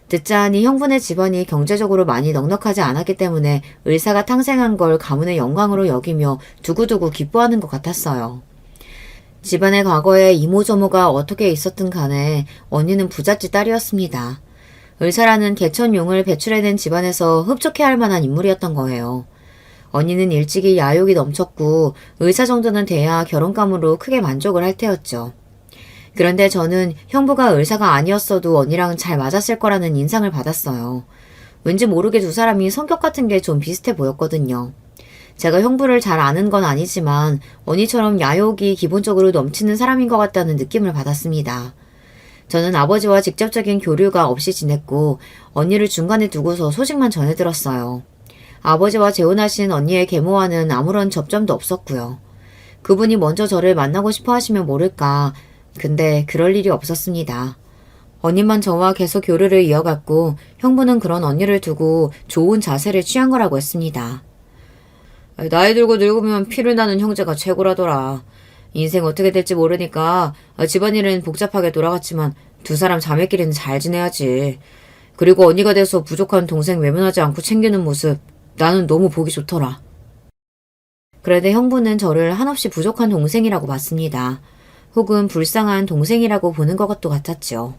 듣자 하니 형부네 집안이 경제적으로 많이 넉넉하지 않았기 때문에 의사가 탄생한 걸 가문의 영광으로 여기며 두고두고 기뻐하는 것 같았어요. 집안의 과거에 이모저모가 어떻게 있었든 간에 언니는 부잣집 딸이었습니다. 의사라는 개천용을 배출해낸 집안에서 흡족해할 만한 인물이었던 거예요. 언니는 일찍이 야욕이 넘쳤고 의사 정도는 돼야 결혼감으로 크게 만족을 할 테였죠. 그런데 저는 형부가 의사가 아니었어도 언니랑 잘 맞았을 거라는 인상을 받았어요. 왠지 모르게 두 사람이 성격 같은 게 좀 비슷해 보였거든요. 제가 형부를 잘 아는 건 아니지만 언니처럼 야욕이 기본적으로 넘치는 사람인 것 같다는 느낌을 받았습니다. 저는 아버지와 직접적인 교류가 없이 지냈고 언니를 중간에 두고서 소식만 전해들었어요. 아버지와 재혼하신 언니의 계모와는 아무런 접점도 없었고요. 그분이 먼저 저를 만나고 싶어 하시면 모를까. 근데 그럴 일이 없었습니다. 언니만 저와 계속 교류를 이어갔고 형부는 그런 언니를 두고 좋은 자세를 취한 거라고 했습니다. 나이 들고 늙으면 피를 나는 형제가 최고라더라. 인생 어떻게 될지 모르니까 집안일은 복잡하게 돌아갔지만 두 사람 자매끼리는 잘 지내야지. 그리고 언니가 돼서 부족한 동생 외면하지 않고 챙기는 모습 나는 너무 보기 좋더라. 그런데 형부는 저를 한없이 부족한 동생이라고 봤습니다. 혹은 불쌍한 동생이라고 보는 것도 같았죠.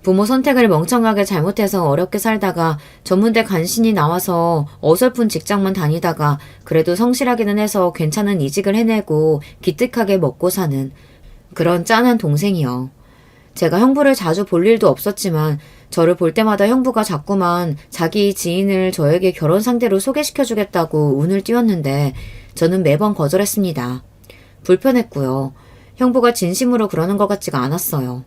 부모 선택을 멍청하게 잘못해서 어렵게 살다가 전문대 간신히 나와서 어설픈 직장만 다니다가 그래도 성실하기는 해서 괜찮은 이직을 해내고 기특하게 먹고 사는 그런 짠한 동생이요. 제가 형부를 자주 볼 일도 없었지만 저를 볼 때마다 형부가 자꾸만 자기 지인을 저에게 결혼 상대로 소개시켜주겠다고 운을 띄웠는데 저는 매번 거절했습니다. 불편했고요. 형부가 진심으로 그러는 것 같지가 않았어요.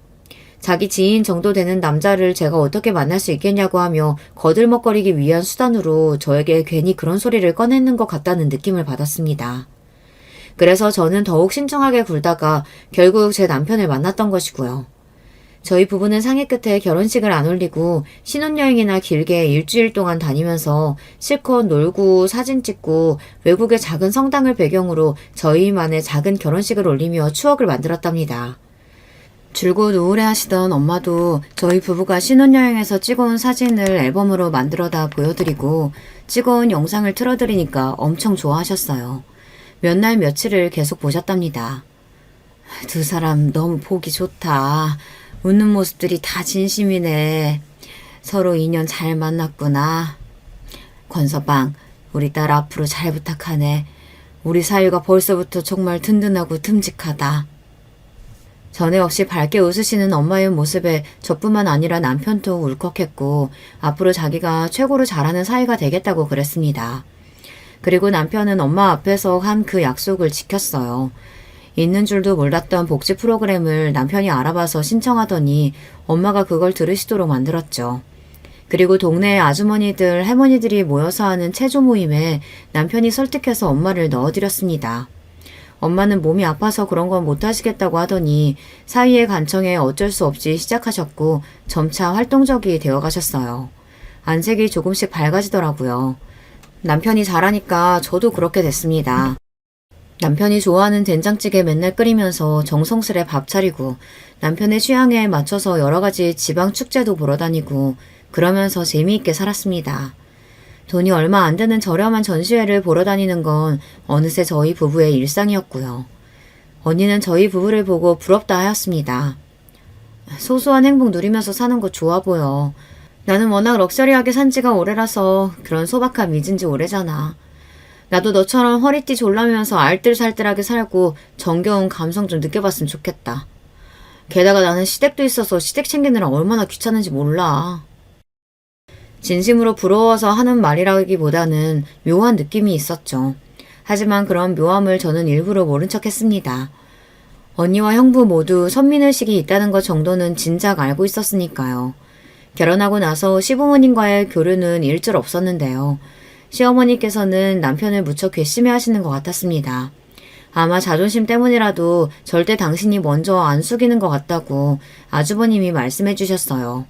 자기 지인 정도 되는 남자를 제가 어떻게 만날 수 있겠냐고 하며 거들먹거리기 위한 수단으로 저에게 괜히 그런 소리를 꺼내는 것 같다는 느낌을 받았습니다. 그래서 저는 더욱 신중하게 굴다가 결국 제 남편을 만났던 것이고요. 저희 부부는 상해 끝에 결혼식을 안 올리고 신혼여행이나 길게 일주일 동안 다니면서 실컷 놀고 사진 찍고 외국의 작은 성당을 배경으로 저희만의 작은 결혼식을 올리며 추억을 만들었답니다. 줄곧 우울해하시던 엄마도 저희 부부가 신혼여행에서 찍어온 사진을 앨범으로 만들어다 보여드리고 찍어온 영상을 틀어드리니까 엄청 좋아하셨어요. 몇 날 며칠을 계속 보셨답니다. 두 사람 너무 보기 좋다. 웃는 모습들이 다 진심이네. 서로 인연 잘 만났구나. 권서방, 우리 딸 앞으로 잘 부탁하네. 우리 사유가 벌써부터 정말 든든하고 듬직하다. 전에 없이 밝게 웃으시는 엄마의 모습에 저뿐만 아니라 남편도 울컥했고 앞으로 자기가 최고로 잘하는 사이가 되겠다고 그랬습니다. 그리고 남편은 엄마 앞에서 한 그 약속을 지켰어요. 있는 줄도 몰랐던 복지 프로그램을 남편이 알아봐서 신청하더니 엄마가 그걸 들으시도록 만들었죠. 그리고 동네의 아주머니들, 할머니들이 모여서 하는 체조 모임에 남편이 설득해서 엄마를 넣어드렸습니다. 엄마는 몸이 아파서 그런 건 못하시겠다고 하더니 사위의 간청에 어쩔 수 없이 시작하셨고 점차 활동적이 되어가셨어요. 안색이 조금씩 밝아지더라고요. 남편이 잘하니까 저도 그렇게 됐습니다. 남편이 좋아하는 된장찌개 맨날 끓이면서 정성스레 밥 차리고 남편의 취향에 맞춰서 여러 가지 지방 축제도 보러 다니고 그러면서 재미있게 살았습니다. 돈이 얼마 안 드는 저렴한 전시회를 보러 다니는 건 어느새 저희 부부의 일상이었고요. 언니는 저희 부부를 보고 부럽다 하였습니다. 소소한 행복 누리면서 사는 거 좋아 보여. 나는 워낙 럭셔리하게 산 지가 오래라서 그런 소박함 잊은 지 오래잖아. 나도 너처럼 허리띠 졸라매면서 알뜰살뜰하게 살고 정겨운 감성 좀 느껴봤으면 좋겠다. 게다가 나는 시댁도 있어서 시댁 챙기느라 얼마나 귀찮은지 몰라. 진심으로 부러워서 하는 말이라기보다는 묘한 느낌이 있었죠. 하지만 그런 묘함을 저는 일부러 모른 척 했습니다. 언니와 형부 모두 선민의식이 있다는 것 정도는 진작 알고 있었으니까요. 결혼하고 나서 시부모님과의 교류는 일절 없었는데요. 시어머니께서는 남편을 무척 괘씸해 하시는 것 같았습니다. 아마 자존심 때문이라도 절대 당신이 먼저 안 숙이는 것 같다고 아주버님이 말씀해 주셨어요.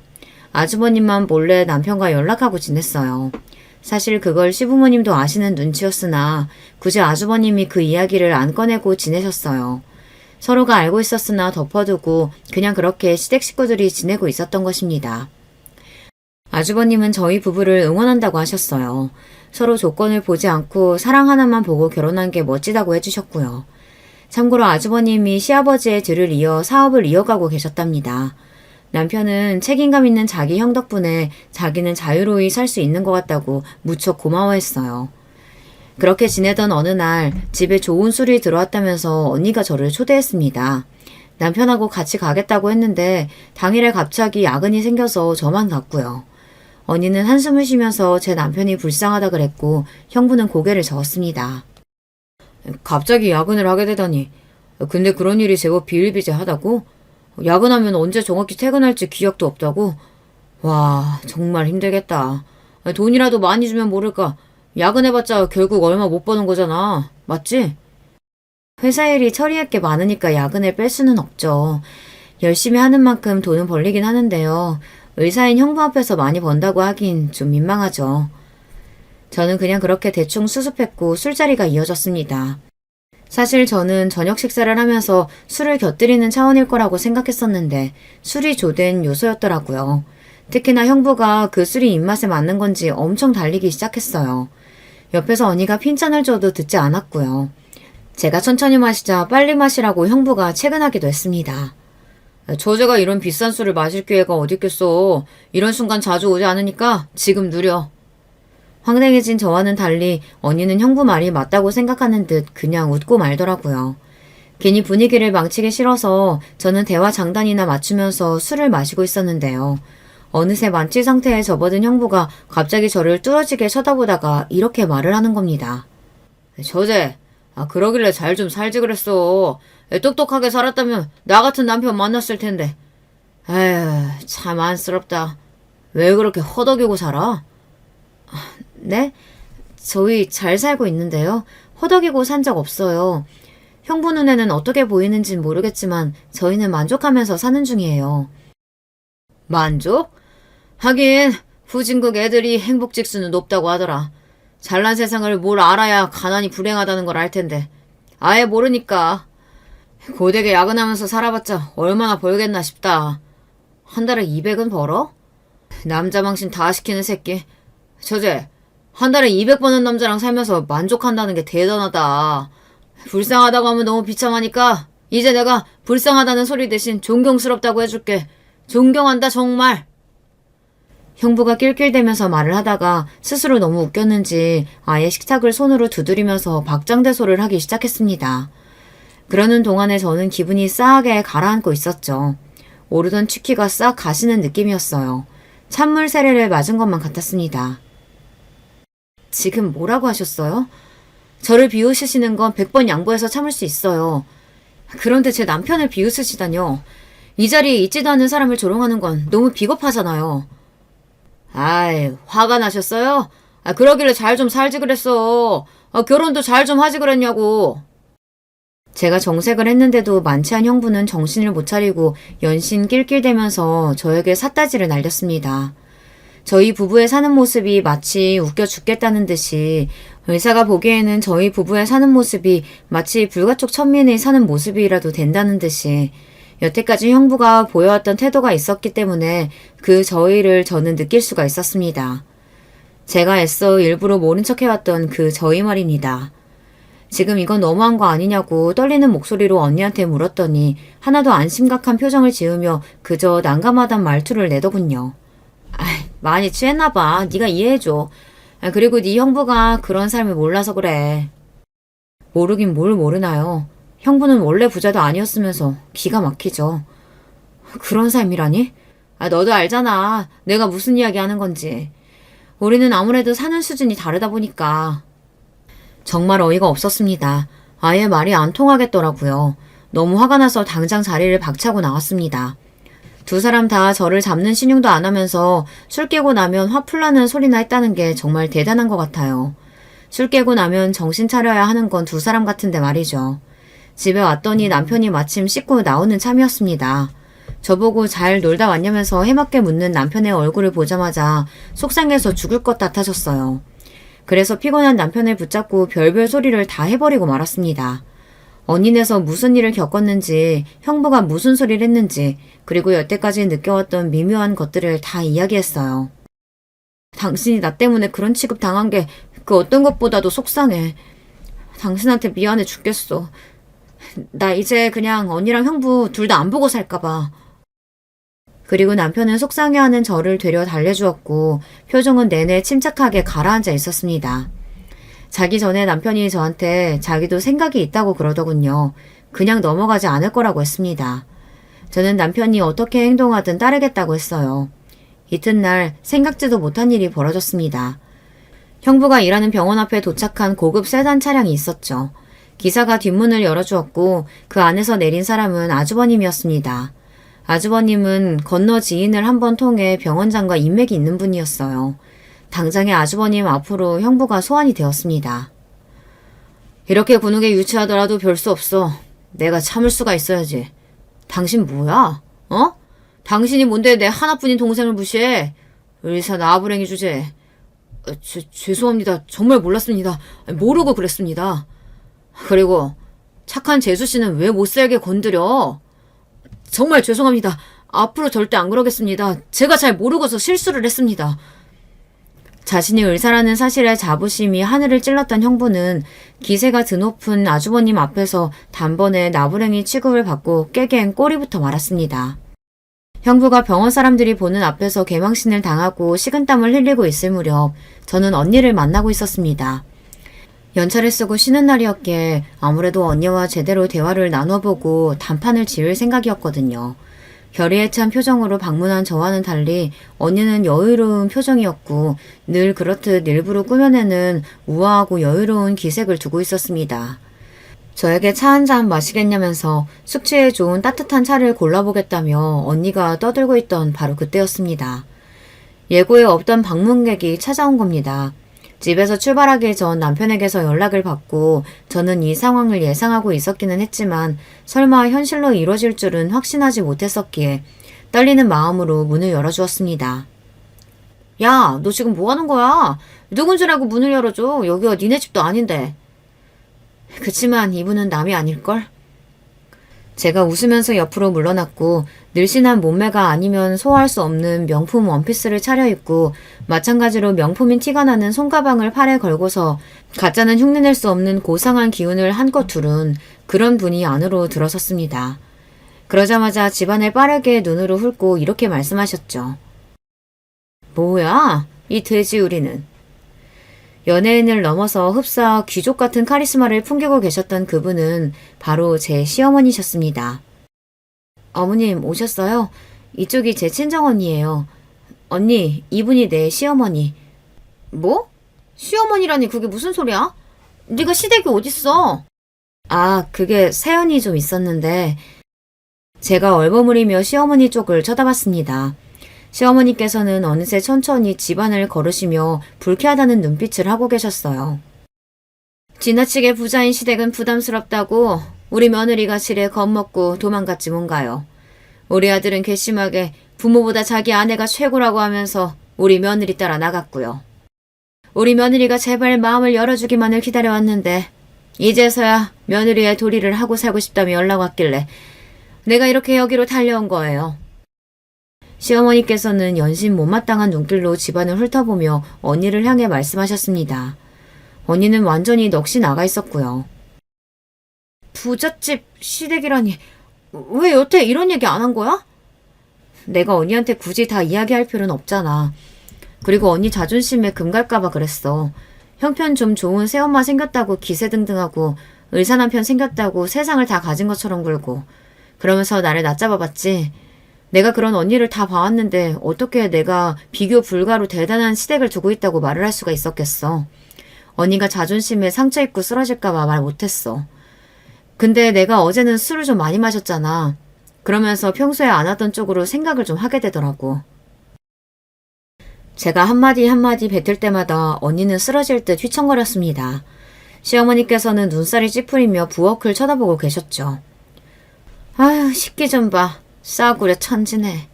아주버님만 몰래 남편과 연락하고 지냈어요. 사실 그걸 시부모님도 아시는 눈치였으나 굳이 아주버님이 그 이야기를 안 꺼내고 지내셨어요. 서로가 알고 있었으나 덮어두고 그냥 그렇게 시댁 식구들이 지내고 있었던 것입니다. 아주버님은 저희 부부를 응원한다고 하셨어요. 서로 조건을 보지 않고 사랑 하나만 보고 결혼한 게 멋지다고 해주셨고요. 참고로 아주버님이 시아버지의 뒤를 이어 사업을 이어가고 계셨답니다. 남편은 책임감 있는 자기 형 덕분에 자기는 자유로이 살 수 있는 것 같다고 무척 고마워했어요. 그렇게 지내던 어느 날 집에 좋은 술이 들어왔다면서 언니가 저를 초대했습니다. 남편하고 같이 가겠다고 했는데 당일에 갑자기 야근이 생겨서 저만 갔고요. 언니는 한숨을 쉬면서 제 남편이 불쌍하다 그랬고 형부는 고개를 저었습니다. 갑자기 야근을 하게 되다니. 근데 그런 일이 제법 비일비재하다고? 야근하면 언제 정확히 퇴근할지 기억도 없다고? 와, 정말 힘들겠다. 돈이라도 많이 주면 모를까. 야근해봤자 결국 얼마 못 버는 거잖아. 맞지? 회사 일이 처리할 게 많으니까 야근을 뺄 수는 없죠. 열심히 하는 만큼 돈은 벌리긴 하는데요. 의사인 형부 앞에서 많이 번다고 하긴 좀 민망하죠. 저는 그냥 그렇게 대충 수습했고 술자리가 이어졌습니다. 사실 저는 저녁 식사를 하면서 술을 곁들이는 차원일 거라고 생각했었는데 술이 조된 요소였더라고요. 특히나 형부가 그 술이 입맛에 맞는 건지 엄청 달리기 시작했어요. 옆에서 언니가 핀잔을 줘도 듣지 않았고요. 제가 천천히 마시자 빨리 마시라고 형부가 체근하기도 했습니다. 저제가 이런 비싼 술을 마실 기회가 어딨겠어. 이런 순간 자주 오지 않으니까 지금 누려. 황당해진 저와는 달리 언니는 형부 말이 맞다고 생각하는 듯 그냥 웃고 말더라고요. 괜히 분위기를 망치기 싫어서 저는 대화 장단이나 맞추면서 술을 마시고 있었는데요. 어느새 만취 상태에 접어든 형부가 갑자기 저를 뚫어지게 쳐다보다가 이렇게 말을 하는 겁니다. 저제, 그러길래 잘 좀 살지 그랬어. 똑똑하게 살았다면 나 같은 남편 만났을 텐데. 에휴, 참 안쓰럽다. 왜 그렇게 허덕이고 살아? 네? 저희 잘 살고 있는데요. 허덕이고 산 적 없어요. 형부 눈에는 어떻게 보이는진 모르겠지만 저희는 만족하면서 사는 중이에요. 만족? 하긴 후진국 애들이 행복 지수는 높다고 하더라. 잘난 세상을 뭘 알아야 가난이 불행하다는 걸 알 텐데. 아예 모르니까. 고되게 야근하면서 살아봤자 얼마나 벌겠나 싶다. 한 달에 200은 벌어? 남자 망신 다 시키는 새끼. 저제, 한 달에 200 버는 남자랑 살면서 만족한다는 게 대단하다. 불쌍하다고 하면 너무 비참하니까 이제 내가 불쌍하다는 소리 대신 존경스럽다고 해줄게. 존경한다 정말. 형부가 낄낄대면서 말을 하다가 스스로 너무 웃겼는지 아예 식탁을 손으로 두드리면서 박장대소를 하기 시작했습니다. 그러는 동안에 저는 기분이 싸하게 가라앉고 있었죠. 오르던 취기가 싹 가시는 느낌이었어요. 찬물 세례를 맞은 것만 같았습니다. 지금 뭐라고 하셨어요? 저를 비웃으시는 건 100번 양보해서 참을 수 있어요. 그런데 제 남편을 비웃으시다뇨. 이 자리에 있지도 않은 사람을 조롱하는 건 너무 비겁하잖아요. 아이, 화가 나셨어요? 그러길래 잘 좀 살지 그랬어. 결혼도 잘 좀 하지 그랬냐고. 제가 정색을 했는데도 만취한 형부는 정신을 못 차리고 연신 낄낄대면서 저에게 삿다지를 날렸습니다. 저희 부부의 사는 모습이 마치 웃겨 죽겠다는 듯이 의사가 보기에는 저희 부부의 사는 모습이 마치 불가촉 천민이 사는 모습이라도 된다는 듯이 여태까지 형부가 보여왔던 태도가 있었기 때문에 그 저희를 저는 느낄 수가 있었습니다. 제가 애써 일부러 모른 척 해왔던 그 저희 말입니다. 지금 이건 너무한 거 아니냐고 떨리는 목소리로 언니한테 물었더니 하나도 안 심각한 표정을 지으며 그저 난감하단 말투를 내더군요. 많이 취했나 봐. 네가 이해해줘. 그리고 네 형부가 그런 삶을 몰라서 그래. 모르긴 뭘 모르나요. 형부는 원래 부자도 아니었으면서 기가 막히죠. 그런 삶이라니? 너도 알잖아. 내가 무슨 이야기 하는 건지. 우리는 아무래도 사는 수준이 다르다 보니까. 정말 어이가 없었습니다. 아예 말이 안 통하겠더라고요. 너무 화가 나서 당장 자리를 박차고 나왔습니다. 두 사람 다 저를 잡는 신용도 안 하면서 술 깨고 나면 화풀 나는 소리나 했다는 게 정말 대단한 것 같아요. 술 깨고 나면 정신 차려야 하는 건 두 사람 같은데 말이죠. 집에 왔더니 남편이 마침 씻고 나오는 참이었습니다. 저보고 잘 놀다 왔냐면서 해맑게 묻는 남편의 얼굴을 보자마자 속상해서 죽을 것 같아졌어요. 그래서 피곤한 남편을 붙잡고 별별 소리를 다 해버리고 말았습니다. 언니네서 무슨 일을 겪었는지, 형부가 무슨 소리를 했는지, 그리고 여태까지 느껴왔던 미묘한 것들을 다 이야기했어요. 당신이 나 때문에 그런 취급 당한 게 그 어떤 것보다도 속상해. 당신한테 미안해 죽겠어. 나 이제 그냥 언니랑 형부 둘 다 안 보고 살까봐. 그리고 남편은 속상해하는 저를 되려 달래주었고 표정은 내내 침착하게 가라앉아 있었습니다. 자기 전에 남편이 저한테 자기도 생각이 있다고 그러더군요. 그냥 넘어가지 않을 거라고 했습니다. 저는 남편이 어떻게 행동하든 따르겠다고 했어요. 이튿날 생각지도 못한 일이 벌어졌습니다. 형부가 일하는 병원 앞에 도착한 고급 세단 차량이 있었죠. 기사가 뒷문을 열어주었고 그 안에서 내린 사람은 아주버님이었습니다. 아주버님은 건너 지인을 한번 통해 병원장과 인맥이 있는 분이었어요. 당장의 아주버님 앞으로 형부가 소환이 되었습니다. 이렇게 군우게 유치하더라도 별 수 없어. 내가 참을 수가 있어야지. 당신 뭐야? 당신이 뭔데 내 하나뿐인 동생을 무시해? 의사 나부랭이 주제. 죄송합니다. 정말 몰랐습니다. 모르고 그랬습니다. 그리고 착한 재수씨는 왜 못살게 건드려? 정말 죄송합니다. 앞으로 절대 안 그러겠습니다. 제가 잘 모르고서 실수를 했습니다. 자신이 의사라는 사실에 자부심이 하늘을 찔렀던 형부는 기세가 드높은 아주버님 앞에서 단번에 나부랭이 취급을 받고 깨갱 꼬리부터 말았습니다. 형부가 병원 사람들이 보는 앞에서 개망신을 당하고 식은땀을 흘리고 있을 무렵 저는 언니를 만나고 있었습니다. 연차를 쓰고 쉬는 날이었기에 아무래도 언니와 제대로 대화를 나눠보고 단판을 지을 생각이었거든요. 결의에 찬 표정으로 방문한 저와는 달리 언니는 여유로운 표정이었고 늘 그렇듯 일부러 꾸며내는 우아하고 여유로운 기색을 두고 있었습니다. 저에게 차 한 잔 마시겠냐면서 숙취에 좋은 따뜻한 차를 골라보겠다며 언니가 떠들고 있던 바로 그때였습니다. 예고에 없던 방문객이 찾아온 겁니다. 집에서 출발하기 전 남편에게서 연락을 받고 저는 이 상황을 예상하고 있었기는 했지만 설마 현실로 이뤄질 줄은 확신하지 못했었기에 떨리는 마음으로 문을 열어주었습니다. 야, 너 지금 뭐 하는 거야? 누군 줄 알고 문을 열어줘. 여기가 니네 집도 아닌데. 그치만 이분은 남이 아닐걸? 제가 웃으면서 옆으로 물러났고 늘씬한 몸매가 아니면 소화할 수 없는 명품 원피스를 차려입고 마찬가지로 명품인 티가 나는 손가방을 팔에 걸고서 가짜는 흉내낼 수 없는 고상한 기운을 한껏 두른 그런 분이 안으로 들어섰습니다. 그러자마자 집안을 빠르게 눈으로 훑고 이렇게 말씀하셨죠. 뭐야? 이 돼지우리는. 연예인을 넘어서 흡사 귀족 같은 카리스마를 풍기고 계셨던 그분은 바로 제 시어머니셨습니다. 어머님 오셨어요? 이쪽이 제 친정언니예요. 언니, 이분이 내 시어머니. 뭐? 시어머니라니 그게 무슨 소리야? 네가 시댁이 어딨어? 아, 그게 사연이 좀 있었는데 제가 얼버무리며 시어머니 쪽을 쳐다봤습니다. 시어머니께서는 어느새 천천히 집안을 걸으시며 불쾌하다는 눈빛을 하고 계셨어요. 지나치게 부자인 시댁은 부담스럽다고 우리 며느리가 지레 겁먹고 도망갔지 뭔가요. 우리 아들은 괘씸하게 부모보다 자기 아내가 최고라고 하면서 우리 며느리 따라 나갔고요. 우리 며느리가 제발 마음을 열어주기만을 기다려왔는데 이제서야 며느리의 도리를 하고 살고 싶다며 연락 왔길래 내가 이렇게 여기로 달려온 거예요. 시어머니께서는 연신 못마땅한 눈길로 집안을 훑어보며 언니를 향해 말씀하셨습니다. 언니는 완전히 넋이 나가 있었고요. 부잣집 시댁이라니 왜 여태 이런 얘기 안 한 거야? 내가 언니한테 굳이 다 이야기할 필요는 없잖아. 그리고 언니 자존심에 금 갈까봐 그랬어. 형편 좀 좋은 새엄마 생겼다고 기세등등하고 의사 남편 생겼다고 세상을 다 가진 것처럼 굴고 그러면서 나를 낮잡아봤지. 내가 그런 언니를 다 봐왔는데 어떻게 내가 비교 불가로 대단한 시댁을 두고 있다고 말을 할 수가 있었겠어. 언니가 자존심에 상처 입고 쓰러질까봐 말 못했어. 근데 내가 어제는 술을 좀 많이 마셨잖아. 그러면서 평소에 안 하던 쪽으로 생각을 좀 하게 되더라고. 제가 한마디 한마디 뱉을 때마다 언니는 쓰러질 듯 휘청거렸습니다. 시어머니께서는 눈살이 찌푸리며 부엌을 쳐다보고 계셨죠. 아휴, 식기 좀 봐. 싸구려 천지네.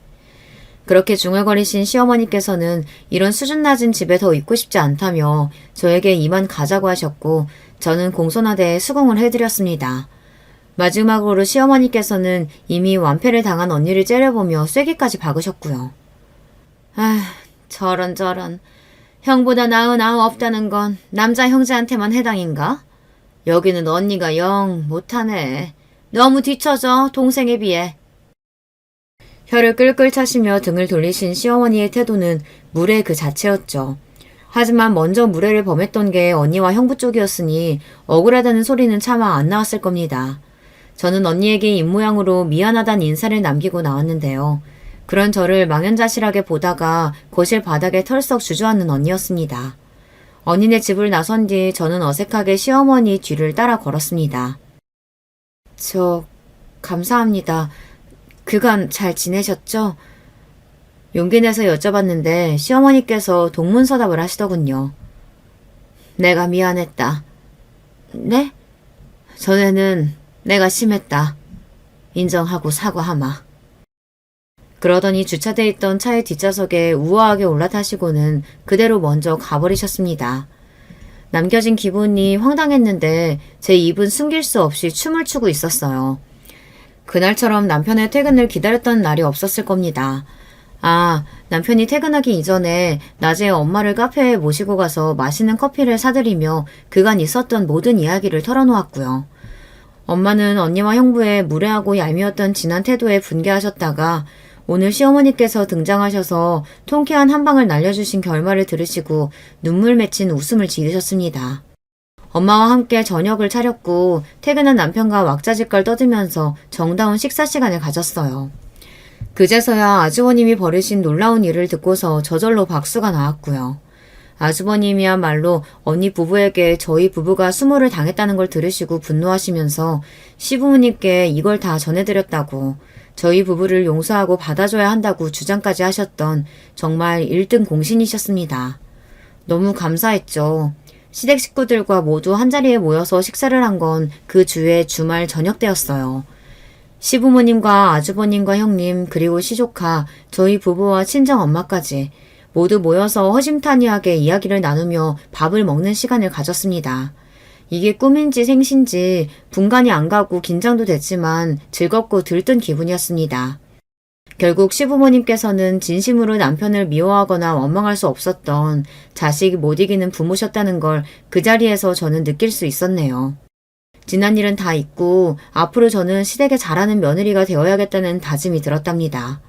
그렇게 중얼거리신 시어머니께서는 이런 수준 낮은 집에 더 있고 싶지 않다며 저에게 이만 가자고 하셨고 저는 공손하되 수긍을 해드렸습니다. 마지막으로 시어머니께서는 이미 완패를 당한 언니를 째려보며 쐐기까지 박으셨고요. 아, 저런. 형보다 나은 아우 없다는 건 남자 형제한테만 해당인가? 여기는 언니가 영 못하네. 너무 뒤처져, 동생에 비해. 혀를 끌끌 차시며 등을 돌리신 시어머니의 태도는 무례 그 자체였죠. 하지만 먼저 무례를 범했던 게 언니와 형부 쪽이었으니 억울하다는 소리는 차마 안 나왔을 겁니다. 저는 언니에게 입모양으로 미안하단 인사를 남기고 나왔는데요. 그런 저를 망연자실하게 보다가 거실 바닥에 털썩 주저앉는 언니였습니다. 언니네 집을 나선 뒤 저는 어색하게 시어머니 뒤를 따라 걸었습니다. 감사합니다. 그간 잘 지내셨죠? 용기 내서 여쭤봤는데 시어머니께서 동문서답을 하시더군요. 내가 미안했다. 네? 전에는 내가 심했다. 인정하고 사과하마. 그러더니 주차돼 있던 차의 뒷좌석에 우아하게 올라타시고는 그대로 먼저 가버리셨습니다. 남겨진 기분이 황당했는데 제 입은 숨길 수 없이 춤을 추고 있었어요. 그날처럼 남편의 퇴근을 기다렸던 날이 없었을 겁니다. 남편이 퇴근하기 이전에 낮에 엄마를 카페에 모시고 가서 맛있는 커피를 사드리며 그간 있었던 모든 이야기를 털어놓았고요. 엄마는 언니와 형부의 무례하고 얄미웠던 지난 태도에 분개하셨다가 오늘 시어머니께서 등장하셔서 통쾌한 한 방을 날려주신 결말을 들으시고 눈물 맺힌 웃음을 지으셨습니다. 엄마와 함께 저녁을 차렸고 퇴근한 남편과 왁자지껄 떠들면서 정다운 식사 시간을 가졌어요. 그제서야 아주버님이 벌이신 놀라운 일을 듣고서 저절로 박수가 나왔고요. 아주버님이야말로 언니 부부에게 저희 부부가 수모를 당했다는 걸 들으시고 분노하시면서 시부모님께 이걸 다 전해드렸다고 저희 부부를 용서하고 받아줘야 한다고 주장까지 하셨던 정말 1등 공신이셨습니다. 너무 감사했죠. 시댁 식구들과 모두 한자리에 모여서 식사를 한 건 그 주의 주말 저녁 때였어요. 시부모님과 아주버님과 형님 그리고 시조카, 저희 부부와 친정엄마까지 모두 모여서 허심탄회하게 이야기를 나누며 밥을 먹는 시간을 가졌습니다. 이게 꿈인지 생신지 분간이 안 가고 긴장도 됐지만 즐겁고 들뜬 기분이었습니다. 결국 시부모님께서는 진심으로 남편을 미워하거나 원망할 수 없었던 자식이 못 이기는 부모셨다는 걸 그 자리에서 저는 느낄 수 있었네요. 지난 일은 다 잊고 앞으로 저는 시댁에 잘하는 며느리가 되어야겠다는 다짐이 들었답니다.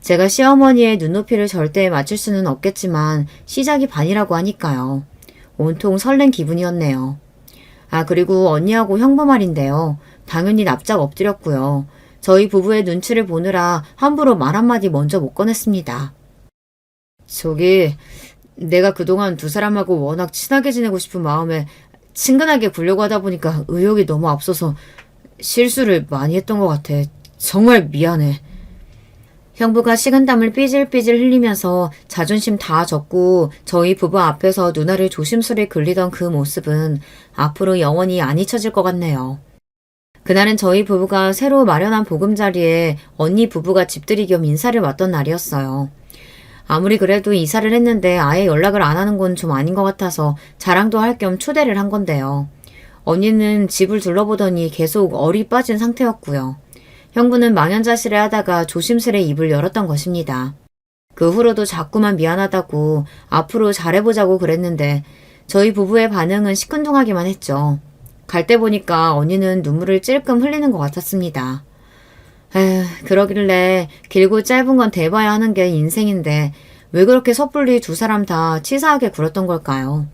제가 시어머니의 눈높이를 절대 맞출 수는 없겠지만 시작이 반이라고 하니까요. 온통 설렌 기분이었네요. 그리고 언니하고 형부 말인데요. 당연히 납작 엎드렸고요. 저희 부부의 눈치를 보느라 함부로 말 한마디 먼저 못 꺼냈습니다. 내가 그동안 두 사람하고 워낙 친하게 지내고 싶은 마음에 친근하게 굴려고 하다 보니까 의욕이 너무 앞서서 실수를 많이 했던 것 같아. 정말 미안해. 형부가 식은땀을 삐질삐질 흘리면서 자존심 다 젖고 저희 부부 앞에서 누나를 조심스레 굴리던 그 모습은 앞으로 영원히 안 잊혀질 것 같네요. 그날은 저희 부부가 새로 마련한 보금자리에 언니 부부가 집들이 겸 인사를 왔던 날이었어요. 아무리 그래도 이사를 했는데 아예 연락을 안 하는 건 좀 아닌 것 같아서 자랑도 할 겸 초대를 한 건데요. 언니는 집을 둘러보더니 계속 얼이 빠진 상태였고요. 형부는 망연자실해 하다가 조심스레 입을 열었던 것입니다. 그 후로도 자꾸만 미안하다고 앞으로 잘해보자고 그랬는데 저희 부부의 반응은 시큰둥하기만 했죠. 갈 때 보니까 언니는 눈물을 찔끔 흘리는 것 같았습니다. 에휴, 그러길래 길고 짧은 건 대봐야 하는 게 인생인데 왜 그렇게 섣불리 두 사람 다 치사하게 굴었던 걸까요?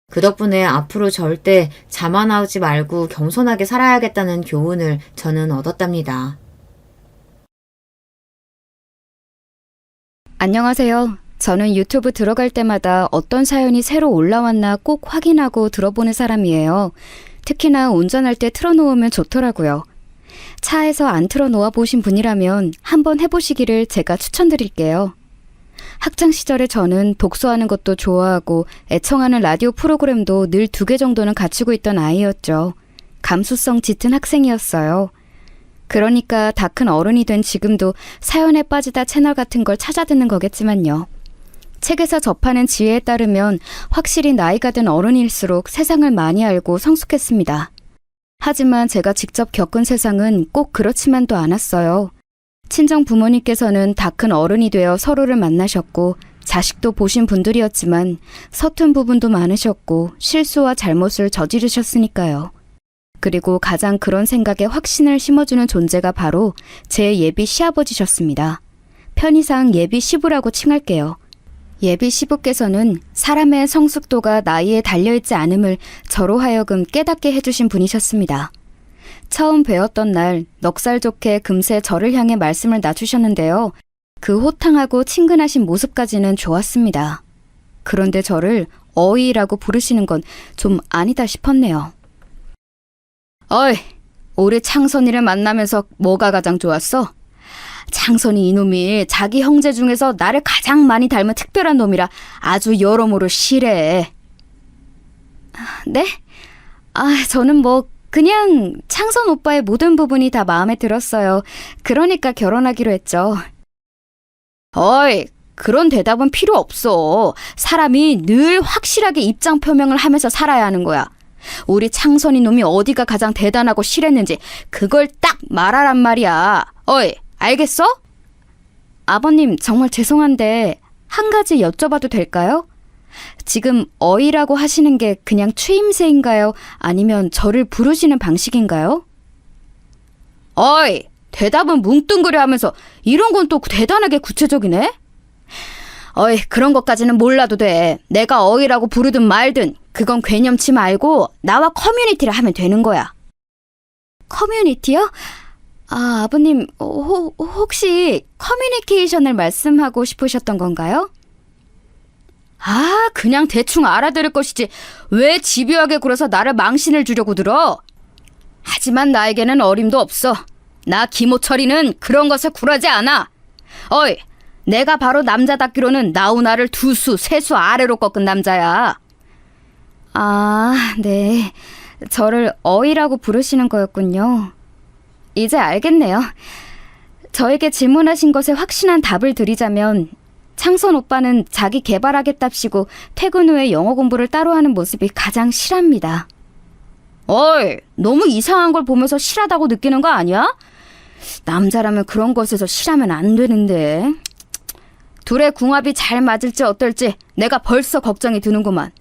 그 덕분에 앞으로 절대 자만하지 말고 겸손하게 살아야겠다는 교훈을 저는 얻었답니다. 안녕하세요. 저는 유튜브 들어갈 때마다 어떤 사연이 새로 올라왔나 꼭 확인하고 들어보는 사람이에요. 특히나 운전할 때 틀어놓으면 좋더라고요. 차에서 안 틀어놓아 보신 분이라면 한번 해보시기를 제가 추천드릴게요. 학창 시절에 저는 독서하는 것도 좋아하고 애청하는 라디오 프로그램도 늘 2개 정도는 갖추고 있던 아이였죠. 감수성 짙은 학생이었어요. 그러니까 다 큰 어른이 된 지금도 사연에 빠지다 채널 같은 걸 찾아 듣는 거겠지만요. 책에서 접하는 지혜에 따르면 확실히 나이가 든 어른일수록 세상을 많이 알고 성숙했습니다. 하지만 제가 직접 겪은 세상은 꼭 그렇지만도 않았어요. 친정 부모님께서는 다 큰 어른이 되어 서로를 만나셨고 자식도 보신 분들이었지만 서툰 부분도 많으셨고 실수와 잘못을 저지르셨으니까요. 그리고 가장 그런 생각에 확신을 심어주는 존재가 바로 제 예비 시아버지셨습니다. 편의상 예비 시부라고 칭할게요. 예비 시부께서는 사람의 성숙도가 나이에 달려있지 않음을 저로 하여금 깨닫게 해주신 분이셨습니다. 처음 뵈었던 날 넉살 좋게 금세 저를 향해 말씀을 놔주셨는데요. 그 호탕하고 친근하신 모습까지는 좋았습니다. 그런데 저를 어이라고 부르시는 건 좀 아니다 싶었네요. 어이, 우리 창선이를 만나면서 뭐가 가장 좋았어? 창선이 이놈이 자기 형제 중에서 나를 가장 많이 닮은 특별한 놈이라 아주 여러모로 싫어해. 네? 저는 그냥 창선 오빠의 모든 부분이 다 마음에 들었어요. 그러니까 결혼하기로 했죠. 어이, 그런 대답은 필요 없어. 사람이 늘 확실하게 입장 표명을 하면서 살아야 하는 거야. 우리 창선이 놈이 어디가 가장 대단하고 실했는지 그걸 딱 말하란 말이야. 어이, 알겠어? 아버님, 정말 죄송한데 한 가지 여쭤봐도 될까요? 지금 어이라고 하시는 게 그냥 추임새인가요? 아니면 저를 부르시는 방식인가요? 어이, 대답은 뭉뚱그려 하면서 이런 건 또 대단하게 구체적이네? 어이, 그런 것까지는 몰라도 돼. 내가 어이라고 부르든 말든 그건 괴념치 말고 나와 커뮤니티를 하면 되는 거야. 커뮤니티요? 아버님, 혹시 커뮤니케이션을 말씀하고 싶으셨던 건가요? 그냥 대충 알아들을 것이지 왜 집요하게 굴어서 나를 망신을 주려고 들어? 하지만 나에게는 어림도 없어. 나 김호철이는 그런 것을 굴하지 않아. 어이, 내가 바로 남자답기로는 나우나를 2수, 3수 아래로 꺾은 남자야. 네. 저를 어이라고 부르시는 거였군요. 이제 알겠네요. 저에게 질문하신 것에 확신한 답을 드리자면 창선 오빠는 자기 개발하겠답시고 퇴근 후에 영어 공부를 따로 하는 모습이 가장 실합니다. 어이, 너무 이상한 걸 보면서 실하다고 느끼는 거 아니야? 남자라면 그런 것에서 실하면 안 되는데. 둘의 궁합이 잘 맞을지 어떨지 내가 벌써 걱정이 드는구만.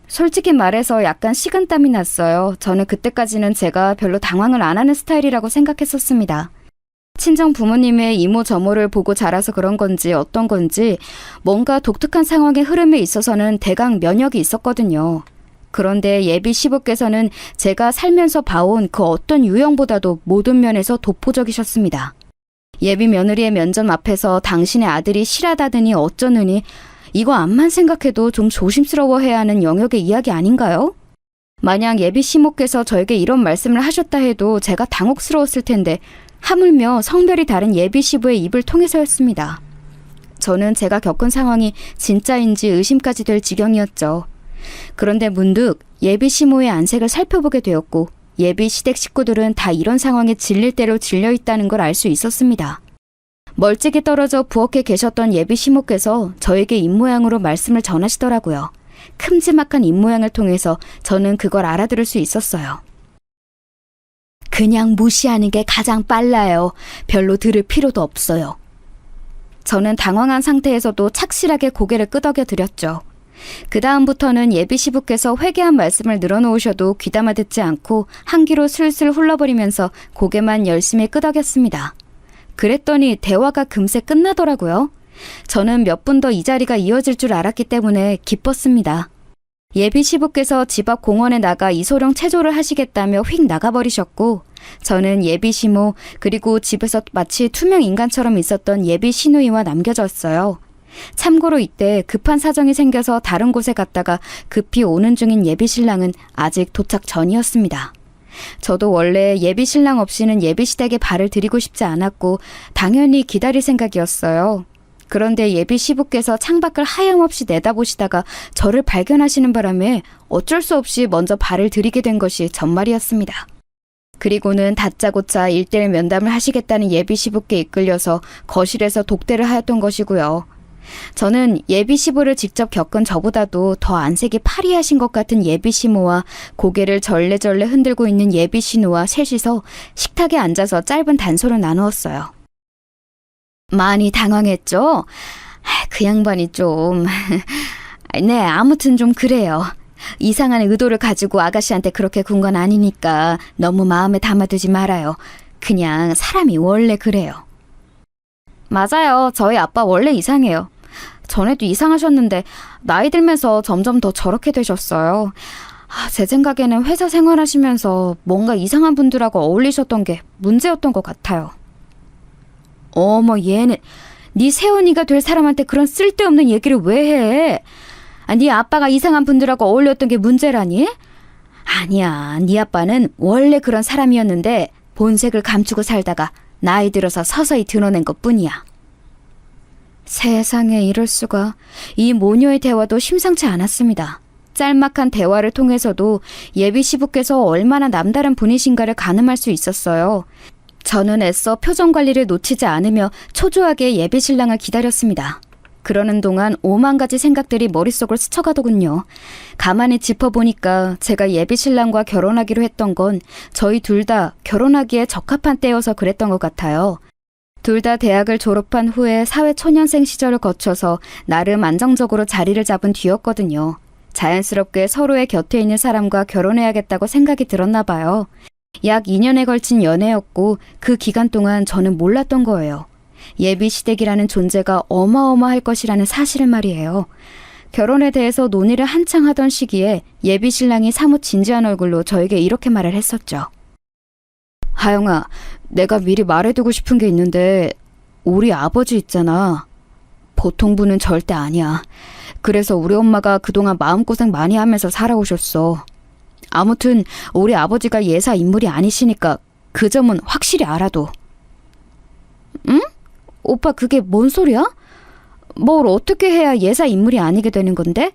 솔직히 말해서 약간 식은땀이 났어요. 저는 그때까지는 제가 별로 당황을 안 하는 스타일이라고 생각했었습니다. 친정 부모님의 이모저모를 보고 자라서 그런 건지 어떤 건지 뭔가 독특한 상황의 흐름에 있어서는 대강 면역이 있었거든요. 그런데 예비 시부께서는 제가 살면서 봐온 그 어떤 유형보다도 모든 면에서 독보적이셨습니다. 예비 며느리의 면접 앞에서 당신의 아들이 실하다더니 어쩌느니 이거 암만 생각해도 좀 조심스러워해야 하는 영역의 이야기 아닌가요? 만약 예비 시모께서 저에게 이런 말씀을 하셨다 해도 제가 당혹스러웠을 텐데 하물며 성별이 다른 예비 시부의 입을 통해서였습니다. 저는 제가 겪은 상황이 진짜인지 의심까지 될 지경이었죠. 그런데 문득 예비 시모의 안색을 살펴보게 되었고 예비 시댁 식구들은 다 이런 상황에 질릴 대로 질려 있다는 걸 알 수 있었습니다. 멀찍이 떨어져 부엌에 계셨던 예비 시모께서 저에게 입모양으로 말씀을 전하시더라고요. 큼지막한 입모양을 통해서 저는 그걸 알아들을 수 있었어요. 그냥 무시하는 게 가장 빨라요. 별로 들을 필요도 없어요. 저는 당황한 상태에서도 착실하게 고개를 끄덕여 드렸죠. 그 다음부터는 예비 시부께서 회개한 말씀을 늘어놓으셔도 귀담아 듣지 않고 한 귀로 슬슬 훌러버리면서 고개만 열심히 끄덕였습니다. 그랬더니 대화가 금세 끝나더라고요. 저는 몇 분 더 이 자리가 이어질 줄 알았기 때문에 기뻤습니다. 예비 시부께서 집 앞 공원에 나가 이소룡 체조를 하시겠다며 휙 나가버리셨고, 저는 예비 시모 그리고 집에서 마치 투명 인간처럼 있었던 예비 시누이와 남겨졌어요. 참고로 이때 급한 사정이 생겨서 다른 곳에 갔다가 급히 오는 중인 예비 신랑은 아직 도착 전이었습니다. 저도 원래 예비 신랑 없이는 예비 시댁에 발을 들이고 싶지 않았고 당연히 기다릴 생각이었어요. 그런데 예비 시부께서 창밖을 하염없이 내다보시다가 저를 발견하시는 바람에 어쩔 수 없이 먼저 발을 들이게 된 것이 전말이었습니다. 그리고는 다짜고짜 1:1 면담을 하시겠다는 예비 시부께 이끌려서 거실에서 독대를 하였던 것이고요. 저는 예비 시부를 직접 겪은 저보다도 더 안색이 파리하신 것 같은 예비 시모와 고개를 절레절레 흔들고 있는 예비 시누와 셋이서 식탁에 앉아서 짧은 단소를 나누었어요. 많이 당황했죠? 그 양반이 좀... 네, 아무튼 좀 그래요. 이상한 의도를 가지고 아가씨한테 그렇게 군 건 아니니까 너무 마음에 담아두지 말아요. 그냥 사람이 원래 그래요. 맞아요. 저희 아빠 원래 이상해요. 전에도 이상하셨는데 나이 들면서 점점 더 저렇게 되셨어요. 제 생각에는 회사 생활하시면서 뭔가 이상한 분들하고 어울리셨던 게 문제였던 것 같아요. 어머, 얘는 네 새언니가 될 사람한테 그런 쓸데없는 얘기를 왜 해? 네 아빠가 이상한 분들하고 어울렸던 게 문제라니? 아니야, 네 아빠는 원래 그런 사람이었는데 본색을 감추고 살다가 나이 들어서 서서히 드러낸 것뿐이야. 세상에, 이럴 수가. 이 모녀의 대화도 심상치 않았습니다. 짤막한 대화를 통해서도 예비 시부께서 얼마나 남다른 분이신가를 가늠할 수 있었어요. 저는 애써 표정 관리를 놓치지 않으며 초조하게 예비 신랑을 기다렸습니다. 그러는 동안 5만 가지 생각들이 머릿속을 스쳐가더군요. 가만히 짚어보니까 제가 예비 신랑과 결혼하기로 했던 건 저희 둘 다 결혼하기에 적합한 때여서 그랬던 것 같아요. 둘 다 대학을 졸업한 후에 사회초년생 시절을 거쳐서 나름 안정적으로 자리를 잡은 뒤였거든요. 자연스럽게 서로의 곁에 있는 사람과 결혼해야겠다고 생각이 들었나 봐요. 약 2년에 걸친 연애였고 그 기간 동안 저는 몰랐던 거예요. 예비 시댁이라는 존재가 어마어마할 것이라는 사실을 말이에요. 결혼에 대해서 논의를 한창 하던 시기에 예비 신랑이 사뭇 진지한 얼굴로 저에게 이렇게 말을 했었죠. 하영아, 내가 미리 말해두고 싶은 게 있는데 우리 아버지 있잖아. 보통 분은 절대 아니야. 그래서 우리 엄마가 그동안 마음고생 많이 하면서 살아오셨어. 아무튼 우리 아버지가 예사 인물이 아니시니까 그 점은 확실히 알아둬. 응? 오빠, 그게 뭔 소리야? 뭘 어떻게 해야 예사 인물이 아니게 되는 건데?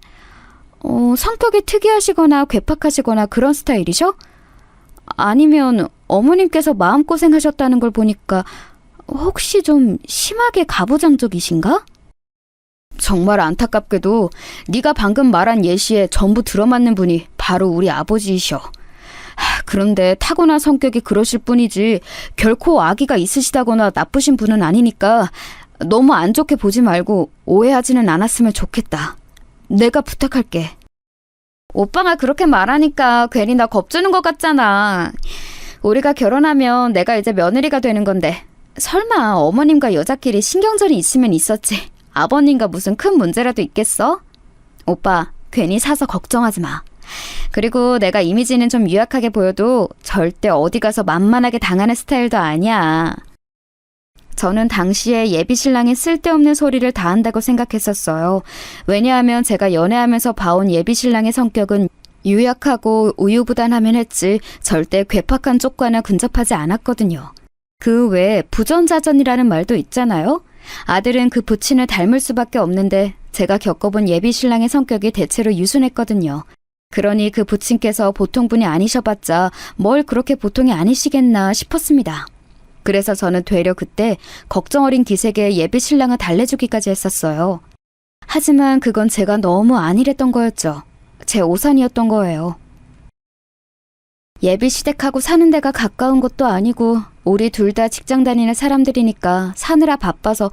성격이 특이하시거나 괴팍하시거나 그런 스타일이셔? 아니면 어머님께서 마음고생하셨다는 걸 보니까 혹시 좀 심하게 가부장적이신가? 정말 안타깝게도 네가 방금 말한 예시에 전부 들어맞는 분이 바로 우리 아버지이셔. 그런데 타고난 성격이 그러실 뿐이지 결코 악의가 있으시다거나 나쁘신 분은 아니니까 너무 안 좋게 보지 말고 오해하지는 않았으면 좋겠다. 내가 부탁할게. 오빠가 그렇게 말하니까 괜히 나 겁주는 것 같잖아. 우리가 결혼하면 내가 이제 며느리가 되는 건데 설마 어머님과 여자끼리 신경전이 있으면 있었지 아버님과 무슨 큰 문제라도 있겠어? 오빠, 괜히 사서 걱정하지 마. 그리고 내가 이미지는 좀 유약하게 보여도 절대 어디 가서 만만하게 당하는 스타일도 아니야. 저는 당시에 예비 신랑이 쓸데없는 소리를 다 한다고 생각했었어요. 왜냐하면 제가 연애하면서 봐온 예비 신랑의 성격은 유약하고 우유부단하면 했지 절대 괴팍한 쪽과는 근접하지 않았거든요. 그 외에 부전자전이라는 말도 있잖아요. 아들은 그 부친을 닮을 수밖에 없는데 제가 겪어본 예비 신랑의 성격이 대체로 유순했거든요. 그러니 그 부친께서 보통 분이 아니셔봤자 뭘 그렇게 보통이 아니시겠나 싶었습니다. 그래서 저는 되려 그때 걱정 어린 기색에 예비 신랑을 달래주기까지 했었어요. 하지만 그건 제가 너무 안일했던 거였죠. 제 오산이었던 거예요. 예비 시댁하고 사는 데가 가까운 것도 아니고 우리 둘 다 직장 다니는 사람들이니까 사느라 바빠서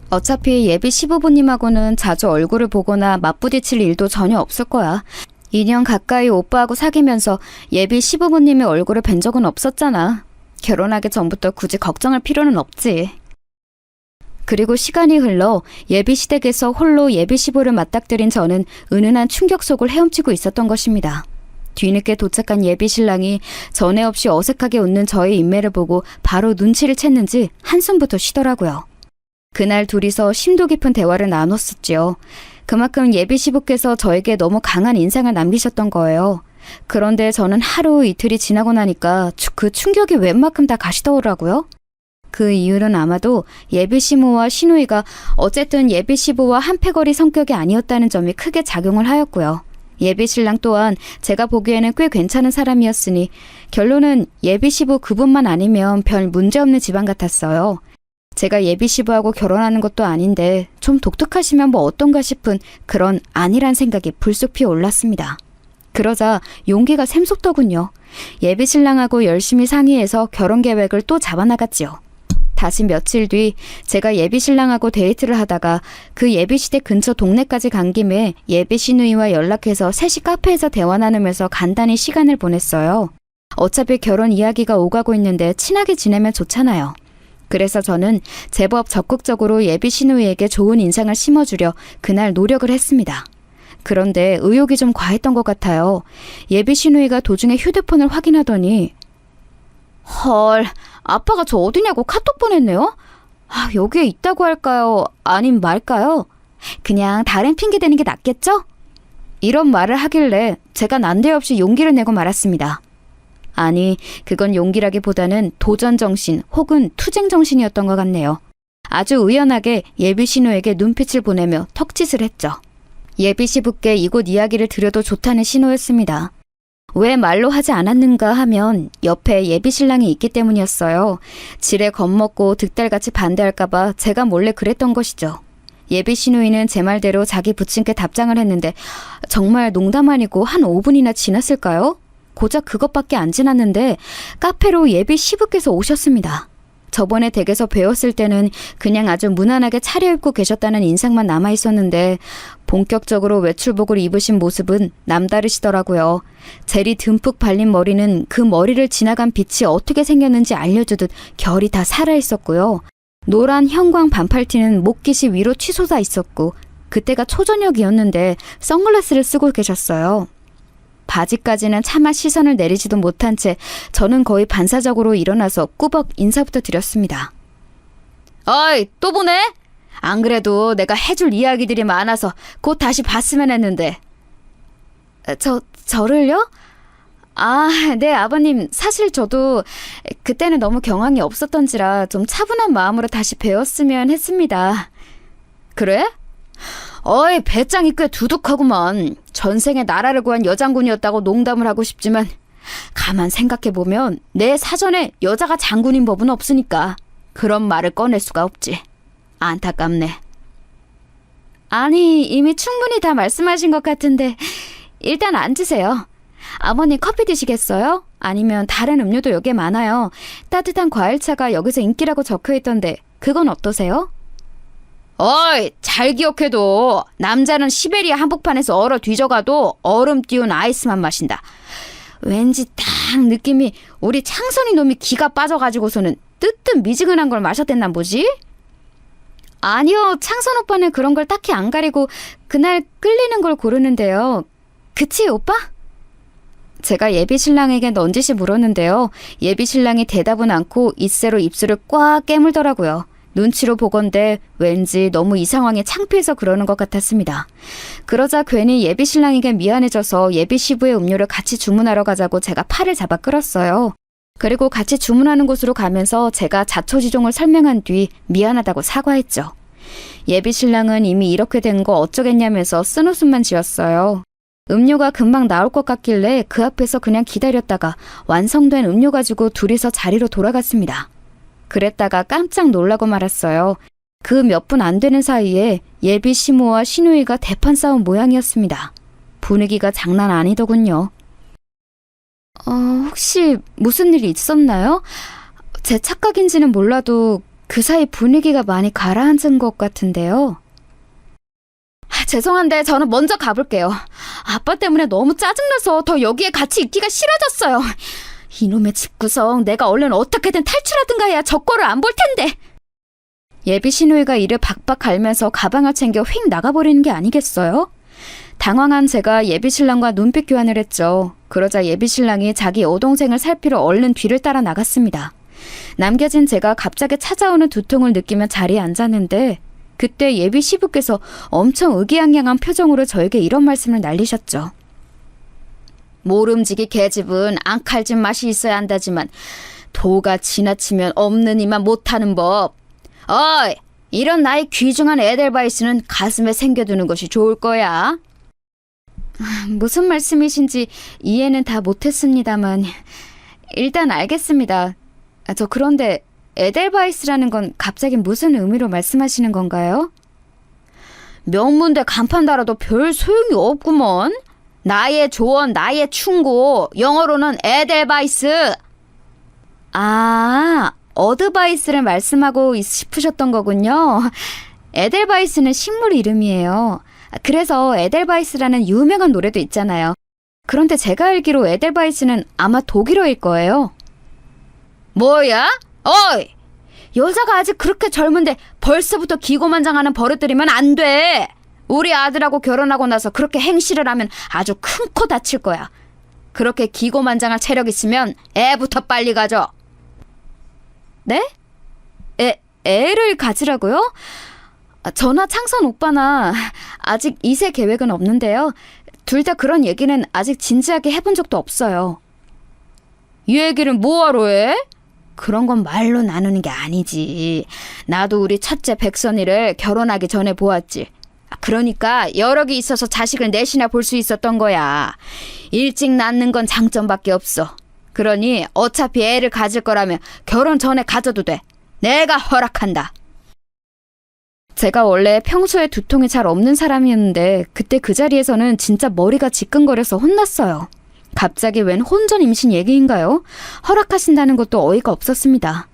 어차피 예비 시부모님하고는 자주 얼굴을 보거나 맞부딪힐 일도 전혀 없을 거야. 2년 가까이 오빠하고 사귀면서 예비 시부모님의 얼굴을 뵌 적은 없었잖아. 결혼하기 전부터 굳이 걱정할 필요는 없지. 그리고 시간이 흘러 예비 시댁에서 홀로 예비 시부를 맞닥뜨린 저는 은은한 충격 속을 헤엄치고 있었던 것입니다. 뒤늦게 도착한 예비 신랑이 전에 없이 어색하게 웃는 저의 인매를 보고 바로 눈치를 챘는지 한숨부터 쉬더라고요. 그날 둘이서 심도 깊은 대화를 나눴었지요. 그만큼 예비 시부께서 저에게 너무 강한 인상을 남기셨던 거예요. 그런데 저는 하루 이틀이 지나고 나니까 그 충격이 웬만큼 다 가시더라고요. 그 이유는 아마도 예비 시모와 시누이가 어쨌든 예비 시부와 한패거리 성격이 아니었다는 점이 크게 작용을 하였고요. 예비 신랑 또한 제가 보기에는 꽤 괜찮은 사람이었으니 결론은 예비 시부 그분만 아니면 별 문제없는 집안 같았어요. 제가 예비 시부하고 결혼하는 것도 아닌데 좀 독특하시면 뭐 어떤가 싶은 그런 안일한 생각이 불쑥 피어올랐습니다. 그러자 용기가 샘솟더군요. 예비 신랑하고 열심히 상의해서 결혼 계획을 또 잡아나갔지요. 다시 며칠 뒤 제가 예비 신랑하고 데이트를 하다가 그 예비 시댁 근처 동네까지 간 김에 예비 시누이와 연락해서 셋이 카페에서 대화 나누면서 간단히 시간을 보냈어요. 어차피 결혼 이야기가 오가고 있는데 친하게 지내면 좋잖아요. 그래서 저는 제법 적극적으로 예비 시누이에게 좋은 인상을 심어주려 그날 노력을 했습니다. 그런데 의욕이 좀 과했던 것 같아요. 예비 시누이가 도중에 휴대폰을 확인하더니 헐, 아빠가 저 어디냐고 카톡 보냈네요? 여기에 있다고 할까요? 아님 말까요? 그냥 다른 핑계 대는 게 낫겠죠? 이런 말을 하길래 제가 난데없이 용기를 내고 말았습니다. 아니, 그건 용기라기보다는 도전정신 혹은 투쟁정신이었던 것 같네요. 아주 의연하게 예비 신우에게 눈빛을 보내며 턱짓을 했죠. 예비 시부께 이곳 이야기를 드려도 좋다는 신호였습니다. 왜 말로 하지 않았는가 하면 옆에 예비 신랑이 있기 때문이었어요. 지레 겁먹고 득달같이 반대할까봐 제가 몰래 그랬던 것이죠. 예비 신우이는 제 말대로 자기 부친께 답장을 했는데 정말 농담 아니고 한 5분이나 지났을까요? 고작 그것밖에 안 지났는데 카페로 예비 시부께서 오셨습니다. 저번에 댁에서 뵈었을 때는 그냥 아주 무난하게 차려입고 계셨다는 인상만 남아있었는데 본격적으로 외출복을 입으신 모습은 남다르시더라고요. 젤이 듬뿍 발린 머리는 그 머리를 지나간 빛이 어떻게 생겼는지 알려주듯 결이 다 살아있었고요. 노란 형광 반팔티는 목깃이 위로 치솟아 있었고 그때가 초저녁이었는데 선글라스를 쓰고 계셨어요. 바지까지는 차마 시선을 내리지도 못한 채 저는 거의 반사적으로 일어나서 꾸벅 인사부터 드렸습니다. 어이, 또 보네? 안 그래도 내가 해줄 이야기들이 많아서 곧 다시 봤으면 했는데. 저를요? 네, 아버님. 사실 저도 그때는 너무 경황이 없었던지라 좀 차분한 마음으로 다시 배웠으면 했습니다. 그래? 어이, 배짱이 꽤 두둑하구만. 전생에 나라를 구한 여장군이었다고 농담을 하고 싶지만 가만 생각해보면 내 사전에 여자가 장군인 법은 없으니까 그런 말을 꺼낼 수가 없지. 안타깝네. 아니, 이미 충분히 다 말씀하신 것 같은데 일단 앉으세요. 아버님 커피 드시겠어요? 아니면 다른 음료도 여기에 많아요. 따뜻한 과일차가 여기서 인기라고 적혀있던데 그건 어떠세요? 어이, 잘 기억해도 남자는 시베리아 한복판에서 얼어 뒤져가도 얼음 띄운 아이스만 마신다. 왠지 딱 느낌이 우리 창선이 놈이 기가 빠져가지고서는 뜨뜻미지근한 걸 마셨댔나 보지? 아니요, 창선 오빠는 그런 걸 딱히 안 가리고 그날 끌리는 걸 고르는데요. 그치, 오빠? 제가 예비 신랑에게 넌지시 물었는데요. 예비 신랑이 대답은 않고 이새로 입술을 꽉 깨물더라고요. 눈치로 보건대 왠지 너무 이 상황에 창피해서 그러는 것 같았습니다. 그러자 괜히 예비 신랑에게 미안해져서 예비 시부의 음료를 같이 주문하러 가자고 제가 팔을 잡아 끌었어요. 그리고 같이 주문하는 곳으로 가면서 제가 자초지종을 설명한 뒤 미안하다고 사과했죠. 예비 신랑은 이미 이렇게 된 거 어쩌겠냐면서 쓴웃음만 지었어요. 음료가 금방 나올 것 같길래 그 앞에서 그냥 기다렸다가 완성된 음료 가지고 둘이서 자리로 돌아갔습니다. 그랬다가 깜짝 놀라고 말았어요. 그 몇 분 안 되는 사이에 예비 시모와 시누이가 대판 싸운 모양이었습니다. 분위기가 장난 아니더군요. 혹시 무슨 일이 있었나요? 제 착각인지는 몰라도 그 사이 분위기가 많이 가라앉은 것 같은데요. 죄송한데 저는 먼저 가볼게요. 아빠 때문에 너무 짜증나서 더 여기에 같이 있기가 싫어졌어요. 이놈의 집구석, 내가 얼른 어떻게든 탈출하든가 해야 저 꼴을 안 볼 텐데. 예비 시누이가 이를 박박 갈면서 가방을 챙겨 휙 나가버리는 게 아니겠어요? 당황한 제가 예비 신랑과 눈빛 교환을 했죠. 그러자 예비 신랑이 자기 여동생을 살피러 얼른 뒤를 따라 나갔습니다. 남겨진 제가 갑자기 찾아오는 두통을 느끼며 자리에 앉았는데 그때 예비 시부께서 엄청 의기양양한 표정으로 저에게 이런 말씀을 날리셨죠. 모름지기 계집은 앙칼진 맛이 있어야 한다지만 도가 지나치면 없는 이만 못하는 법. 어이! 이런 나이 귀중한 에델바이스는 가슴에 새겨두는 것이 좋을 거야. 무슨 말씀이신지 이해는 다 못했습니다만 일단 알겠습니다. 저 그런데 에델바이스라는 건 갑자기 무슨 의미로 말씀하시는 건가요? 명문대 간판 달아도 별 소용이 없구먼. 나의 조언, 나의 충고, 영어로는 에델바이스. 아, 어드바이스를 말씀하고 싶으셨던 거군요. 에델바이스는 식물 이름이에요. 그래서 에델바이스라는 유명한 노래도 있잖아요. 그런데 제가 알기로 에델바이스는 아마 독일어일 거예요. 뭐야? 어이! 여자가 아직 그렇게 젊은데 벌써부터 기고만장하는 버릇들이면 안 돼. 우리 아들하고 결혼하고 나서 그렇게 행실을 하면 아주 큰 코 다칠 거야. 그렇게 기고만장할 체력 있으면 애부터 빨리 가져. 네? 애를 가지라고요? 저나 창선 오빠나 아직 2세 계획은 없는데요. 둘 다 그런 얘기는 아직 진지하게 해본 적도 없어요. 이 얘기는 뭐하러 해? 그런 건 말로 나누는 게 아니지. 나도 우리 첫째 백선이를 결혼하기 전에 보았지. 그러니까 여력이 있어서 자식을 넷이나 볼 수 있었던 거야. 일찍 낳는 건 장점밖에 없어. 그러니 어차피 애를 가질 거라면 결혼 전에 가져도 돼. 내가 허락한다. 제가 원래 평소에 두통이 잘 없는 사람이었는데 그때 그 자리에서는 진짜 머리가 지끈거려서 혼났어요. 갑자기 웬 혼전 임신 얘기인가요? 허락하신다는 것도 어이가 없었습니다.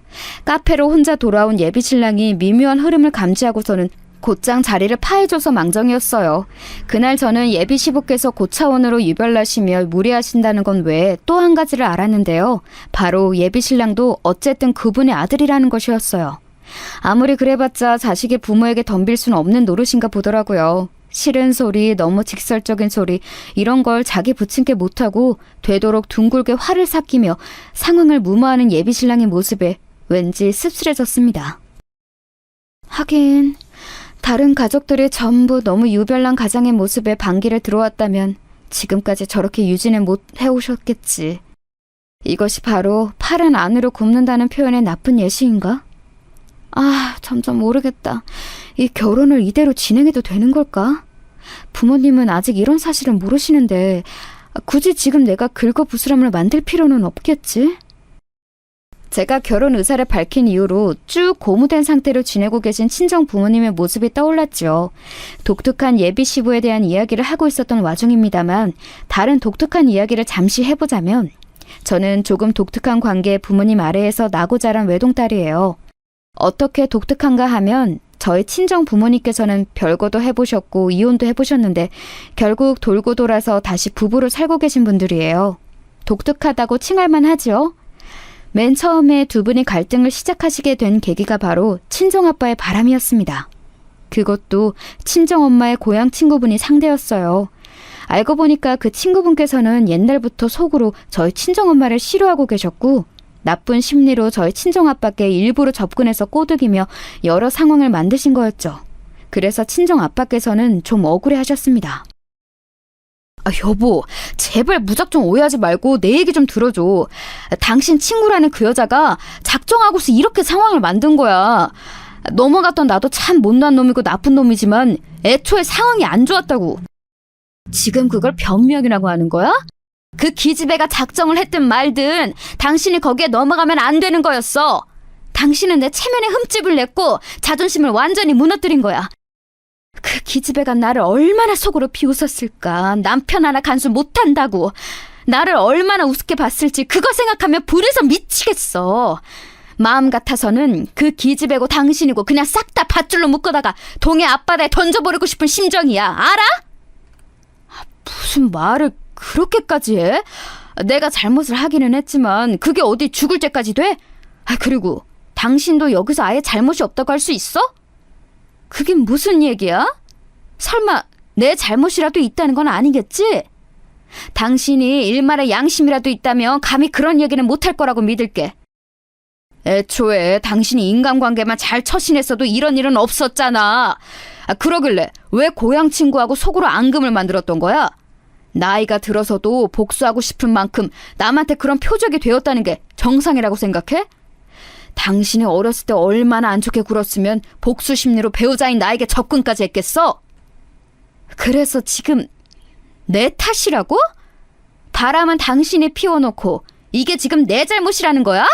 카페로 혼자 돌아온 예비 신랑이 미묘한 흐름을 감지하고서는 곧장 자리를 파해줘서 망정이었어요. 그날 저는 예비 시부께서 고차원으로 유별나시며 무리하신다는 건 외에 또 한 가지를 알았는데요. 바로 예비 신랑도 어쨌든 그분의 아들이라는 것이었어요. 아무리 그래봤자 자식이 부모에게 덤빌 수는 없는 노릇인가 보더라고요. 싫은 소리, 너무 직설적인 소리 이런 걸 자기 부친께 못하고 되도록 둥글게 화를 삭히며 상황을 무마하는 예비 신랑의 모습에 왠지 씁쓸해졌습니다. 하긴 다른 가족들이 전부 너무 유별난 가장의 모습에 반기를 들어왔다면 지금까지 저렇게 유지는 못 해오셨겠지. 이것이 바로 팔은 안으로 굽는다는 표현의 나쁜 예시인가? 점점 모르겠다. 이 결혼을 이대로 진행해도 되는 걸까? 부모님은 아직 이런 사실은 모르시는데 굳이 지금 내가 긁어부스럼을 만들 필요는 없겠지? 제가 결혼 의사를 밝힌 이후로 쭉 고무된 상태로 지내고 계신 친정 부모님의 모습이 떠올랐죠. 독특한 예비 시부에 대한 이야기를 하고 있었던 와중입니다만 다른 독특한 이야기를 잠시 해보자면 저는 조금 독특한 관계의 부모님 아래에서 나고 자란 외동딸이에요. 어떻게 독특한가 하면 저희 친정 부모님께서는 별거도 해보셨고 이혼도 해보셨는데 결국 돌고 돌아서 다시 부부로 살고 계신 분들이에요. 독특하다고 칭할만 하죠. 맨 처음에 두 분이 갈등을 시작하시게 된 계기가 바로 친정아빠의 바람이었습니다. 그것도 친정엄마의 고향 친구분이 상대였어요. 알고 보니까 그 친구분께서는 옛날부터 속으로 저희 친정엄마를 싫어하고 계셨고 나쁜 심리로 저희 친정아빠께 일부러 접근해서 꼬드기며 여러 상황을 만드신 거였죠. 그래서 친정아빠께서는 좀 억울해하셨습니다. 여보, 제발 무작정 오해하지 말고 내 얘기 좀 들어줘. 당신 친구라는 그 여자가 작정하고서 이렇게 상황을 만든 거야. 넘어갔던 나도 참 못난 놈이고 나쁜 놈이지만 애초에 상황이 안 좋았다고. 지금 그걸 변명이라고 하는 거야? 그 기집애가 작정을 했든 말든 당신이 거기에 넘어가면 안 되는 거였어. 당신은 내 체면에 흠집을 냈고 자존심을 완전히 무너뜨린 거야. 그 기집애가 나를 얼마나 속으로 비웃었을까. 남편 하나 간수 못한다고. 나를 얼마나 우습게 봤을지 그거 생각하면 불에서 미치겠어. 마음 같아서는 그 기집애고 당신이고 그냥 싹 다 밧줄로 묶어다가 동해 앞바다에 던져버리고 싶은 심정이야. 알아? 무슨 말을 그렇게까지 해? 내가 잘못을 하기는 했지만 그게 어디 죽을 죄까지 돼? 그리고 당신도 여기서 아예 잘못이 없다고 할 수 있어? 그게 무슨 얘기야? 설마 내 잘못이라도 있다는 건 아니겠지? 당신이 일말의 양심이라도 있다면 감히 그런 얘기는 못할 거라고 믿을게. 애초에 당신이 인간관계만 잘 처신했어도 이런 일은 없었잖아. 그러길래 왜 고향 친구하고 속으로 앙금을 만들었던 거야? 나이가 들어서도 복수하고 싶은 만큼 남한테 그런 표적이 되었다는 게 정상이라고 생각해? 당신이 어렸을 때 얼마나 안 좋게 굴었으면 복수 심리로 배우자인 나에게 접근까지 했겠어? 그래서 지금 내 탓이라고? 바람은 당신이 피워놓고 이게 지금 내 잘못이라는 거야?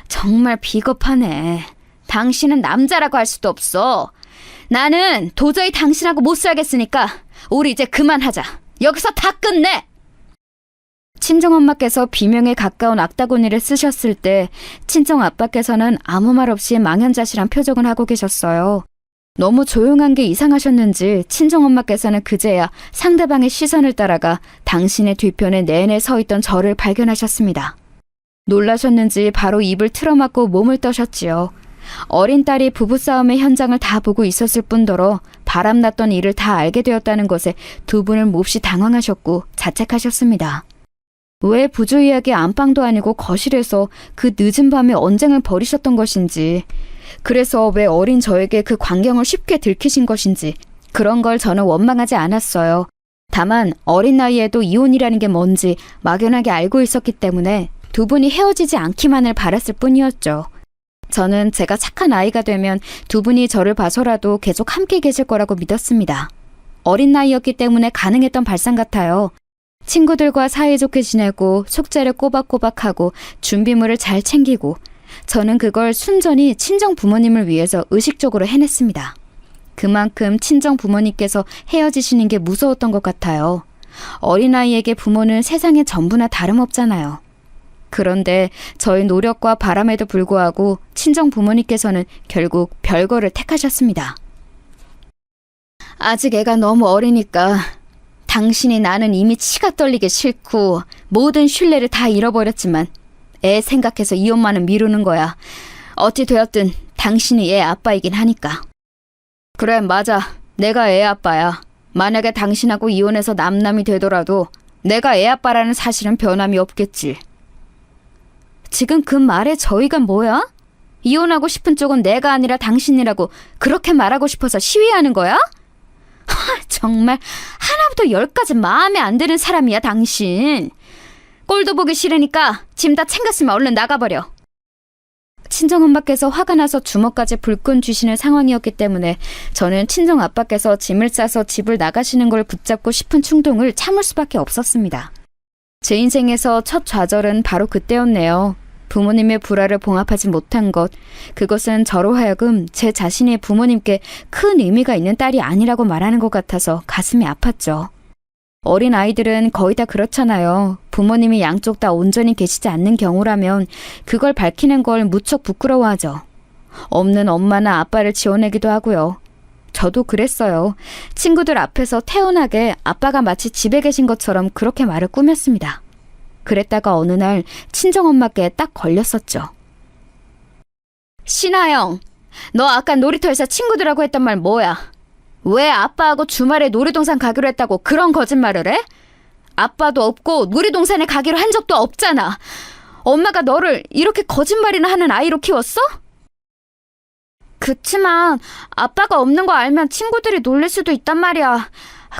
정말 비겁하네. 당신은 남자라고 할 수도 없어. 나는 도저히 당신하고 못 살겠으니까 우리 이제 그만하자. 여기서 다 끝내! 친정엄마께서 비명에 가까운 악다구니를 쓰셨을 때 친정아빠께서는 아무 말 없이 망연자실한 표정을 하고 계셨어요. 너무 조용한 게 이상하셨는지 친정엄마께서는 그제야 상대방의 시선을 따라가 당신의 뒤편에 내내 서 있던 저를 발견하셨습니다. 놀라셨는지 바로 입을 틀어막고 몸을 떠셨지요. 어린 딸이 부부싸움의 현장을 다 보고 있었을 뿐더러 바람났던 일을 다 알게 되었다는 것에 두 분을 몹시 당황하셨고 자책하셨습니다. 왜 부주의하게 안방도 아니고 거실에서 그 늦은 밤에 언쟁을 벌이셨던 것인지, 그래서 왜 어린 저에게 그 광경을 쉽게 들키신 것인지 그런 걸 저는 원망하지 않았어요. 다만 어린 나이에도 이혼이라는 게 뭔지 막연하게 알고 있었기 때문에 두 분이 헤어지지 않기만을 바랐을 뿐이었죠. 저는 제가 착한 아이가 되면 두 분이 저를 봐서라도 계속 함께 계실 거라고 믿었습니다. 어린 나이였기 때문에 가능했던 발상 같아요. 친구들과 사이좋게 지내고 숙제를 꼬박꼬박하고 준비물을 잘 챙기고 저는 그걸 순전히 친정 부모님을 위해서 의식적으로 해냈습니다. 그만큼 친정 부모님께서 헤어지시는 게 무서웠던 것 같아요. 어린아이에게 부모는 세상의 전부나 다름없잖아요. 그런데 저의 노력과 바람에도 불구하고 친정 부모님께서는 결국 별거를 택하셨습니다. 아직 애가 너무 어리니까 당신이 나는 이미 치가 떨리게 싫고 모든 신뢰를 다 잃어버렸지만 애 생각해서 이혼만은 미루는 거야. 어찌 되었든 당신이 애 아빠이긴 하니까. 그래, 맞아. 내가 애 아빠야. 만약에 당신하고 이혼해서 남남이 되더라도 내가 애 아빠라는 사실은 변함이 없겠지. 지금 그 말의 저희가 뭐야? 이혼하고 싶은 쪽은 내가 아니라 당신이라고 그렇게 말하고 싶어서 시위하는 거야? 정말 하나부터 열까지 마음에 안 드는 사람이야, 당신. 꼴도 보기 싫으니까 짐 다 챙겼으면 얼른 나가버려. 친정엄마께서 화가 나서 주먹까지 불끈 쥐시는 상황이었기 때문에 저는 친정아빠께서 짐을 싸서 집을 나가시는 걸 붙잡고 싶은 충동을 참을 수밖에 없었습니다. 제 인생에서 첫 좌절은 바로 그때였네요. 부모님의 불화를 봉합하지 못한 것, 그것은 저로 하여금 제 자신이 부모님께 큰 의미가 있는 딸이 아니라고 말하는 것 같아서 가슴이 아팠죠. 어린 아이들은 거의 다 그렇잖아요. 부모님이 양쪽 다 온전히 계시지 않는 경우라면 그걸 밝히는 걸 무척 부끄러워하죠. 없는 엄마나 아빠를 지어내기도 하고요. 저도 그랬어요. 친구들 앞에서 태연하게 아빠가 마치 집에 계신 것처럼 그렇게 말을 꾸몄습니다. 그랬다가 어느 날 친정엄마께 딱 걸렸었죠. 신하영, 너 아까 놀이터에서 친구들하고 했던 말 뭐야? 왜 아빠하고 주말에 놀이동산 가기로 했다고 그런 거짓말을 해? 아빠도 없고 놀이동산에 가기로 한 적도 없잖아. 엄마가 너를 이렇게 거짓말이나 하는 아이로 키웠어? 그치만 아빠가 없는 거 알면 친구들이 놀릴 수도 있단 말이야.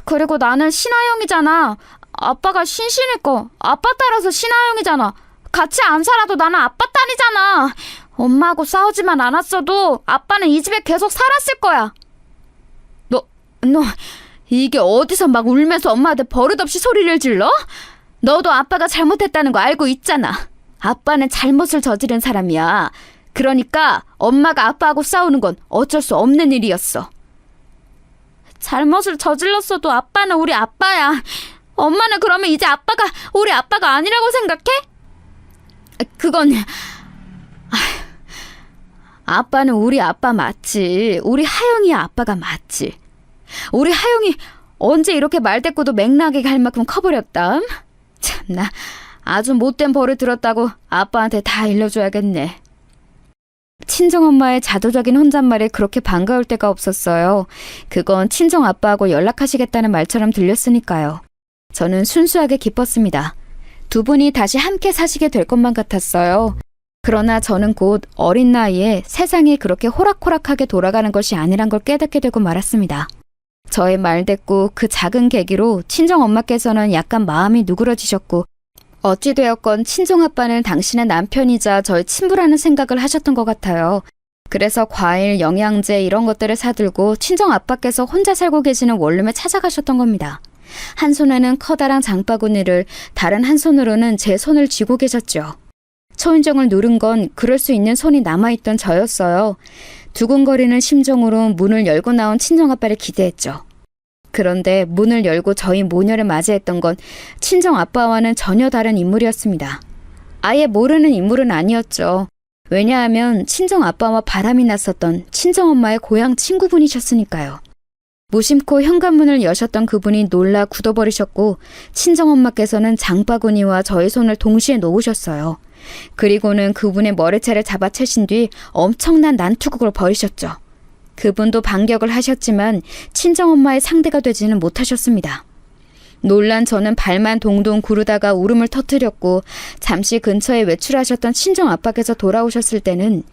그리고 나는 신하영이잖아. 아빠가 신신이고 아빠 따라서 신하영이잖아. 같이 안 살아도 나는 아빠 딸이잖아. 엄마하고 싸우지만 않았어도 아빠는 이 집에 계속 살았을 거야. 너 이게 어디서 막 울면서 엄마한테 버릇없이 소리를 질러? 너도 아빠가 잘못했다는 거 알고 있잖아. 아빠는 잘못을 저지른 사람이야. 그러니까 엄마가 아빠하고 싸우는 건 어쩔 수 없는 일이었어. 잘못을 저질렀어도 아빠는 우리 아빠야. 엄마는 그러면 이제 아빠가 우리 아빠가 아니라고 생각해? 그건... 아빠는 우리 아빠 맞지. 우리 하영이 아빠가 맞지. 우리 하영이 언제 이렇게 말대꾸도 맹랑하게 할 만큼 커버렸담? 참나, 아주 못된 벌을 들었다고 아빠한테 다 일러줘야겠네. 친정엄마의 자조적인 혼잣말에 그렇게 반가울 때가 없었어요. 그건 친정아빠하고 연락하시겠다는 말처럼 들렸으니까요. 저는 순수하게 기뻤습니다. 두 분이 다시 함께 사시게 될 것만 같았어요. 그러나 저는 곧 어린 나이에 세상이 그렇게 호락호락하게 돌아가는 것이 아니란 걸 깨닫게 되고 말았습니다. 저의 말대꾸 그 작은 계기로 친정엄마께서는 약간 마음이 누그러지셨고 어찌되었건 친정아빠는 당신의 남편이자 저의 친부라는 생각을 하셨던 것 같아요. 그래서 과일, 영양제 이런 것들을 사들고 친정아빠께서 혼자 살고 계시는 원룸에 찾아가셨던 겁니다. 한 손에는 커다란 장바구니를 다른 한 손으로는 제 손을 쥐고 계셨죠. 초인종을 누른 건 그럴 수 있는 손이 남아있던 저였어요. 두근거리는 심정으로 문을 열고 나온 친정아빠를 기대했죠. 그런데 문을 열고 저희 모녀를 맞이했던 건 친정아빠와는 전혀 다른 인물이었습니다. 아예 모르는 인물은 아니었죠. 왜냐하면 친정아빠와 바람이 났었던 친정엄마의 고향 친구분이셨으니까요. 무심코 현관문을 여셨던 그분이 놀라 굳어버리셨고 친정엄마께서는 장바구니와 저의 손을 동시에 놓으셨어요. 그리고는 그분의 머리채를 잡아채신 뒤 엄청난 난투극을 벌이셨죠. 그분도 반격을 하셨지만 친정엄마의 상대가 되지는 못하셨습니다. 놀란 저는 발만 동동 구르다가 울음을 터뜨렸고 잠시 근처에 외출하셨던 친정아빠께서 돌아오셨을 때는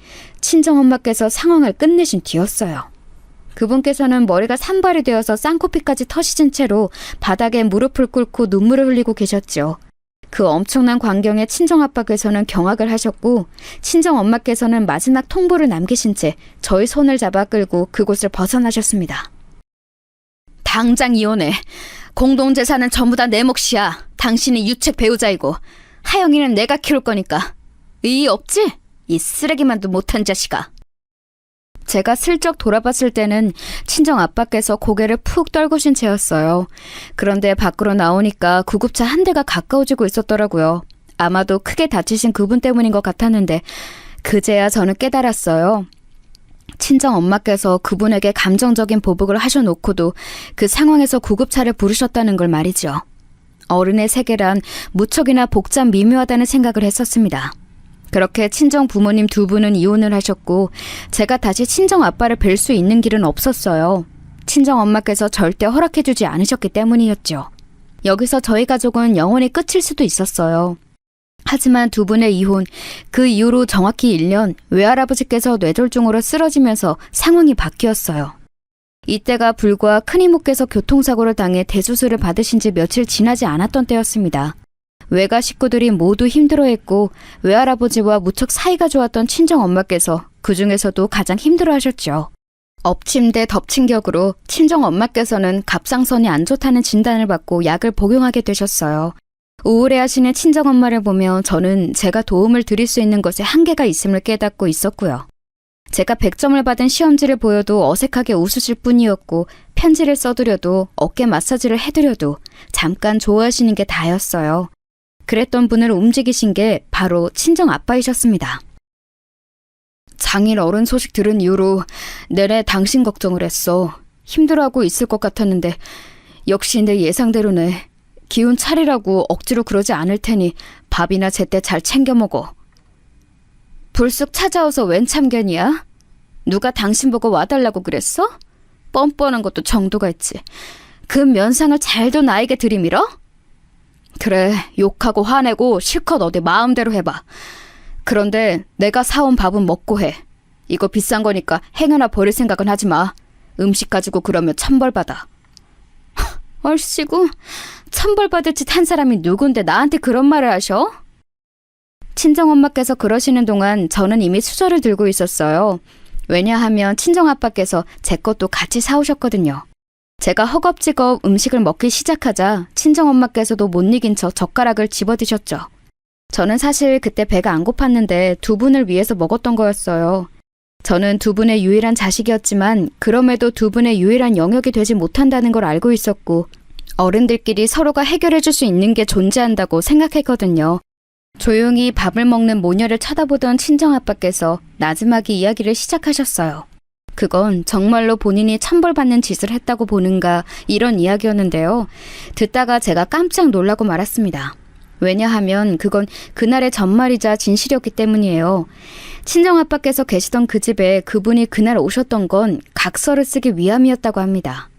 친정엄마께서 상황을 끝내신 뒤였어요. 그분께서는 머리가 산발이 되어서 쌍코피까지 터시진 채로 바닥에 무릎을 꿇고 눈물을 흘리고 계셨죠. 그 엄청난 광경에 친정아빠께서는 경악을 하셨고 친정엄마께서는 마지막 통보를 남기신 채 저희 손을 잡아 끌고 그곳을 벗어나셨습니다. 당장 이혼해. 공동재산은 전부 다 내 몫이야. 당신이 유책 배우자이고 하영이는 내가 키울 거니까. 의의 없지? 이 쓰레기만도 못한 자식아. 제가 슬쩍 돌아봤을 때는 친정아빠께서 고개를 푹 떨구신 채였어요. 그런데 밖으로 나오니까 구급차 한 대가 가까워지고 있었더라고요. 아마도 크게 다치신 그분 때문인 것 같았는데 그제야 저는 깨달았어요. 친정엄마께서 그분에게 감정적인 보복을 하셔놓고도 그 상황에서 구급차를 부르셨다는 걸 말이죠. 어른의 세계란 무척이나 복잡 미묘하다는 생각을 했었습니다. 그렇게 친정 부모님 두 분은 이혼을 하셨고 제가 다시 친정 아빠를 뵐 수 있는 길은 없었어요. 친정 엄마께서 절대 허락해주지 않으셨기 때문이었죠. 여기서 저희 가족은 영원히 끝일 수도 있었어요. 하지만 두 분의 이혼, 그 이후로 정확히 1년 외할아버지께서 뇌졸중으로 쓰러지면서 상황이 바뀌었어요. 이때가 불과 큰이모께서 교통사고를 당해 대수술을 받으신 지 며칠 지나지 않았던 때였습니다. 외가 식구들이 모두 힘들어했고 외할아버지와 무척 사이가 좋았던 친정엄마께서 그 중에서도 가장 힘들어하셨죠. 엎침 대 덮친 격으로 친정엄마께서는 갑상선이 안 좋다는 진단을 받고 약을 복용하게 되셨어요. 우울해하시는 친정엄마를 보며 저는 제가 도움을 드릴 수 있는 것에 한계가 있음을 깨닫고 있었고요. 제가 100점을 받은 시험지를 보여도 어색하게 웃으실 뿐이었고 편지를 써드려도 어깨 마사지를 해드려도 잠깐 좋아하시는 게 다였어요. 그랬던 분을 움직이신 게 바로 친정아빠이셨습니다. 장일 어른 소식 들은 이후로 내내 당신 걱정을 했어. 힘들어하고 있을 것 같았는데 역시 내 예상대로네. 기운 차리라고 억지로 그러지 않을 테니 밥이나 제때 잘 챙겨 먹어. 불쑥 찾아와서 웬 참견이야? 누가 당신 보고 와달라고 그랬어? 뻔뻔한 것도 정도가 있지. 그 면상을 잘도 나에게 들이밀어? 그래, 욕하고 화내고 실컷 어디 마음대로 해봐. 그런데 내가 사온 밥은 먹고 해. 이거 비싼 거니까 행여나 버릴 생각은 하지 마. 음식 가지고 그러면 천벌받아. 얼씨구, 천벌받을 짓 한 사람이 누군데 나한테 그런 말을 하셔? 친정엄마께서 그러시는 동안 저는 이미 수저를 들고 있었어요. 왜냐하면 친정아빠께서 제 것도 같이 사오셨거든요. 제가 허겁지겁 음식을 먹기 시작하자 친정엄마께서도 못 이긴 척 젓가락을 집어드셨죠. 저는 사실 그때 배가 안 고팠는데 두 분을 위해서 먹었던 거였어요. 저는 두 분의 유일한 자식이었지만 그럼에도 두 분의 유일한 영역이 되지 못한다는 걸 알고 있었고 어른들끼리 서로가 해결해 줄 수 있는 게 존재한다고 생각했거든요. 조용히 밥을 먹는 모녀를 쳐다보던 친정아빠께서 나지막이 이야기를 시작하셨어요. 그건 정말로 본인이 천벌받는 짓을 했다고 보는가 이런 이야기였는데요. 듣다가 제가 깜짝 놀라고 말았습니다. 왜냐하면 그건 그날의 전말이자 진실이었기 때문이에요. 친정아빠께서 계시던 그 집에 그분이 그날 오셨던 건 각서를 쓰기 위함이었다고 합니다.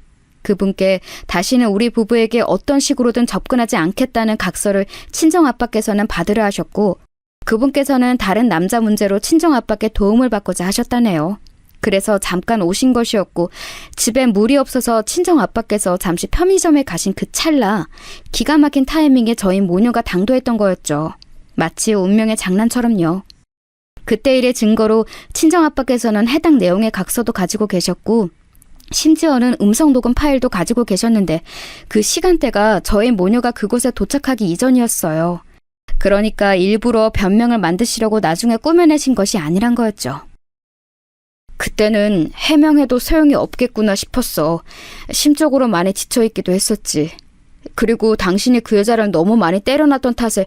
그분께 다시는 우리 부부에게 어떤 식으로든 접근하지 않겠다는 각서를 친정아빠께서는 받으려 하셨고 그분께서는 다른 남자 문제로 친정아빠께 도움을 받고자 하셨다네요. 그래서 잠깐 오신 것이었고 집에 물이 없어서 친정아빠께서 잠시 편의점에 가신 그 찰나 기가 막힌 타이밍에 저희 모녀가 당도했던 거였죠. 마치 운명의 장난처럼요. 그때 일의 증거로 친정아빠께서는 해당 내용의 각서도 가지고 계셨고 심지어는 음성녹음 파일도 가지고 계셨는데 그 시간대가 저희 모녀가 그곳에 도착하기 이전이었어요. 그러니까 일부러 변명을 만드시려고 나중에 꾸며내신 것이 아니란 거였죠. 그때는 해명해도 소용이 없겠구나 싶었어. 심적으로 많이 지쳐있기도 했었지. 그리고 당신이 그 여자를 너무 많이 때려놨던 탓에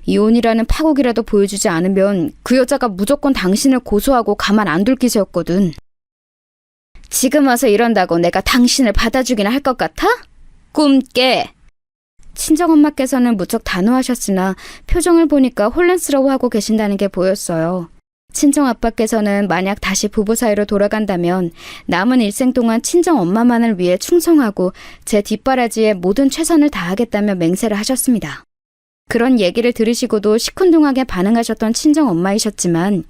이혼이라는 파국이라도 보여주지 않으면 그 여자가 무조건 당신을 고소하고 가만 안 둘 기세였거든. 지금 와서 이런다고 내가 당신을 받아주기나 할 것 같아? 꿈 깨! 친정엄마께서는 무척 단호하셨으나 표정을 보니까 혼란스러워하고 계신다는 게 보였어요. 친정아빠께서는 만약 다시 부부 사이로 돌아간다면 남은 일생 동안 친정엄마만을 위해 충성하고 제 뒷바라지에 모든 최선을 다하겠다며 맹세를 하셨습니다. 그런 얘기를 들으시고도 시큰둥하게 반응하셨던 친정엄마이셨지만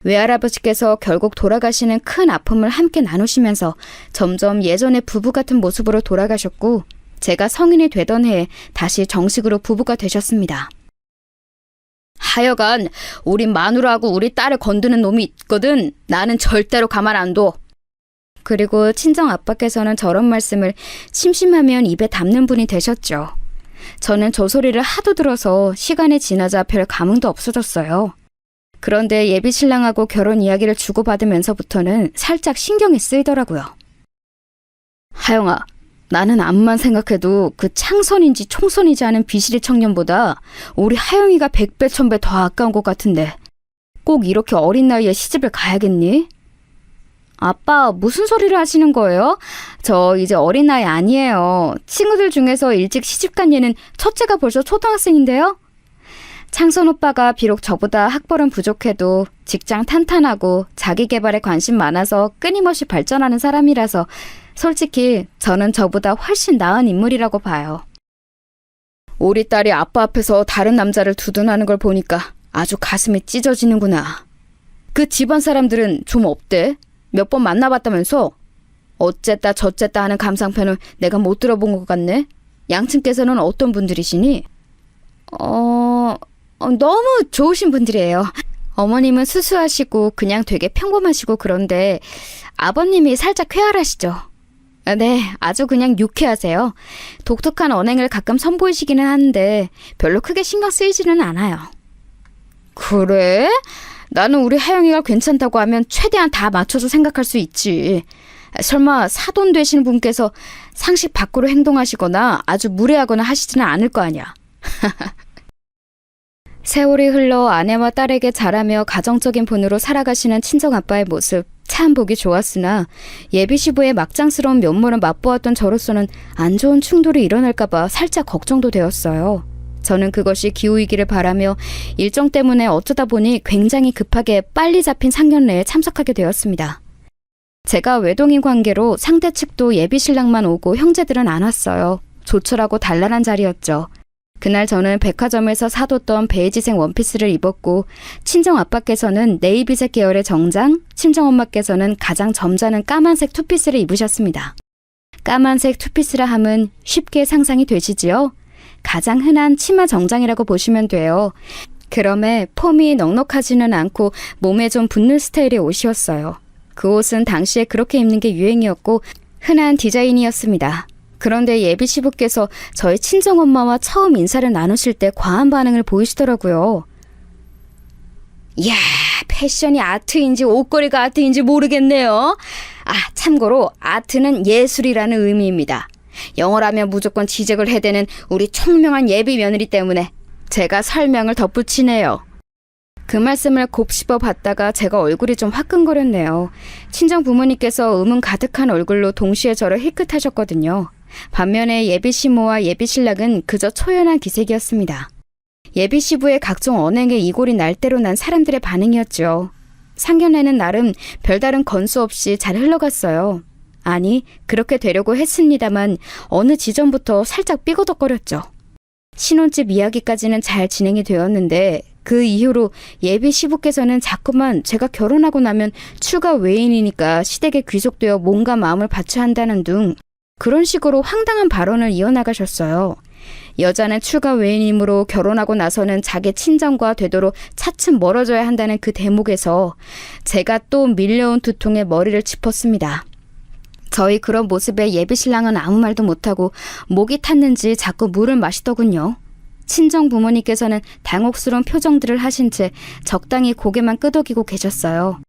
외할아버지께서 결국 돌아가시는 큰 아픔을 함께 나누시면서 점점 예전의 부부 같은 모습으로 돌아가셨고 제가 성인이 되던 해에 다시 정식으로 부부가 되셨습니다. 하여간 우리 마누라하고 우리 딸을 건드는 놈이 있거든. 나는 절대로 가만 안 둬. 그리고 친정아빠께서는 저런 말씀을 심심하면 입에 담는 분이 되셨죠. 저는 저 소리를 하도 들어서 시간이 지나자 별 감흥도 없어졌어요. 그런데 예비신랑하고 결혼 이야기를 주고받으면서부터는 살짝 신경이 쓰이더라고요. 하영아, 나는 암만 생각해도 그 창선인지 총선이지 않은 비실이 청년보다 우리 하영이가 100배 1000배 더 아까운 것 같은데 꼭 이렇게 어린 나이에 시집을 가야겠니? 아빠, 무슨 소리를 하시는 거예요? 저 이제 어린 나이 아니에요. 친구들 중에서 일찍 시집간 얘는 첫째가 벌써 초등학생인데요? 창선 오빠가 비록 저보다 학벌은 부족해도 직장 탄탄하고 자기 개발에 관심 많아서 끊임없이 발전하는 사람이라서 솔직히 저는 저보다 훨씬 나은 인물이라고 봐요. 우리 딸이 아빠 앞에서 다른 남자를 두둔하는 걸 보니까 아주 가슴이 찢어지는구나. 그 집안 사람들은 좀 어때? 몇 번 만나봤다면서? 어쨌다 저쨌다 하는 감상편을 내가 못 들어본 것 같네. 양친께서는 어떤 분들이시니? 너무 좋으신 분들이에요. 어머님은 수수하시고 그냥 되게 평범하시고 그런데 아버님이 살짝 쾌활하시죠. 네, 아주 그냥 유쾌하세요. 독특한 언행을 가끔 선보이시기는 하는데 별로 크게 신경 쓰이지는 않아요. 그래? 나는 우리 하영이가 괜찮다고 하면 최대한 다 맞춰서 생각할 수 있지. 설마 사돈 되시는 분께서 상식 밖으로 행동하시거나 아주 무례하거나 하시지는 않을 거 아니야. 세월이 흘러 아내와 딸에게 잘하며 가정적인 분으로 살아가시는 친정아빠의 모습 참 보기 좋았으나 예비시부의 막장스러운 면모를 맛보았던 저로서는 안 좋은 충돌이 일어날까봐 살짝 걱정도 되었어요. 저는 그것이 기우이기를 바라며 일정 때문에 어쩌다 보니 굉장히 급하게 빨리 잡힌 상견례에 참석하게 되었습니다. 제가 외동인 관계로 상대 측도 예비신랑만 오고 형제들은 안 왔어요. 조촐하고 단란한 자리였죠. 그날 저는 백화점에서 사뒀던 베이지색 원피스를 입었고 친정아빠께서는 네이비색 계열의 정장, 친정엄마께서는 가장 점잖은 까만색 투피스를 입으셨습니다. 까만색 투피스라 함은 쉽게 상상이 되시지요? 가장 흔한 치마 정장이라고 보시면 돼요. 그럼에 폼이 넉넉하지는 않고 몸에 좀 붙는 스타일의 옷이었어요. 그 옷은 당시에 그렇게 입는 게 유행이었고 흔한 디자인이었습니다. 그런데 예비 시부께서 저희 친정엄마와 처음 인사를 나누실 때 과한 반응을 보이시더라고요. 이야, 패션이 아트인지 옷걸이가 아트인지 모르겠네요. 아, 참고로 아트는 예술이라는 의미입니다. 영어라면 무조건 지적을 해대는 우리 총명한 예비 며느리 때문에 제가 설명을 덧붙이네요. 그 말씀을 곱씹어 봤다가 제가 얼굴이 좀 화끈거렸네요. 친정 부모님께서 의문 가득한 얼굴로 동시에 저를 힐끗하셨거든요. 반면에 예비 시모와 예비 신랑은 그저 초연한 기색이었습니다. 예비 시부의 각종 언행에 이골이 날 대로 난 사람들의 반응이었죠. 상견례는 나름 별다른 건수 없이 잘 흘러갔어요. 아니, 그렇게 되려고 했습니다만 어느 지점부터 살짝 삐거덕거렸죠. 신혼집 이야기까지는 잘 진행이 되었는데 그 이후로 예비 시부께서는 자꾸만 제가 결혼하고 나면 출가 외인이니까 시댁에 귀속되어 몸과 마음을 바쳐야 한다는 등 그런 식으로 황당한 발언을 이어나가셨어요. 여자는 출가 외인이므로 결혼하고 나서는 자기 친정과 되도록 차츰 멀어져야 한다는 그 대목에서 제가 또 밀려온 두통에 머리를 짚었습니다. 저희 그런 모습에 예비 신랑은 아무 말도 못하고 목이 탔는지 자꾸 물을 마시더군요. 친정 부모님께서는 당혹스러운 표정들을 하신 채 적당히 고개만 끄덕이고 계셨어요.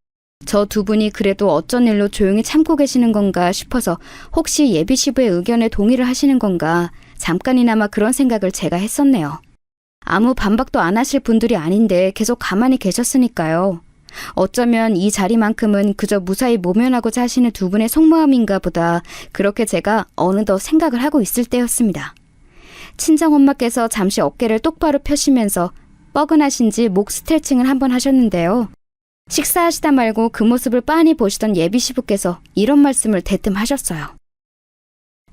저 두 분이 그래도 어쩐 일로 조용히 참고 계시는 건가 싶어서 혹시 예비 시부의 의견에 동의를 하시는 건가 잠깐이나마 그런 생각을 제가 했었네요. 아무 반박도 안 하실 분들이 아닌데 계속 가만히 계셨으니까요. 어쩌면 이 자리만큼은 그저 무사히 모면하고자 하시는 두 분의 속마음인가 보다 그렇게 제가 어느덧 생각을 하고 있을 때였습니다. 친정엄마께서 잠시 어깨를 똑바로 펴시면서 뻐근하신지 목 스트레칭을 한번 하셨는데요. 식사하시다 말고 그 모습을 빤히 보시던 예비 시부께서 이런 말씀을 대뜸 하셨어요.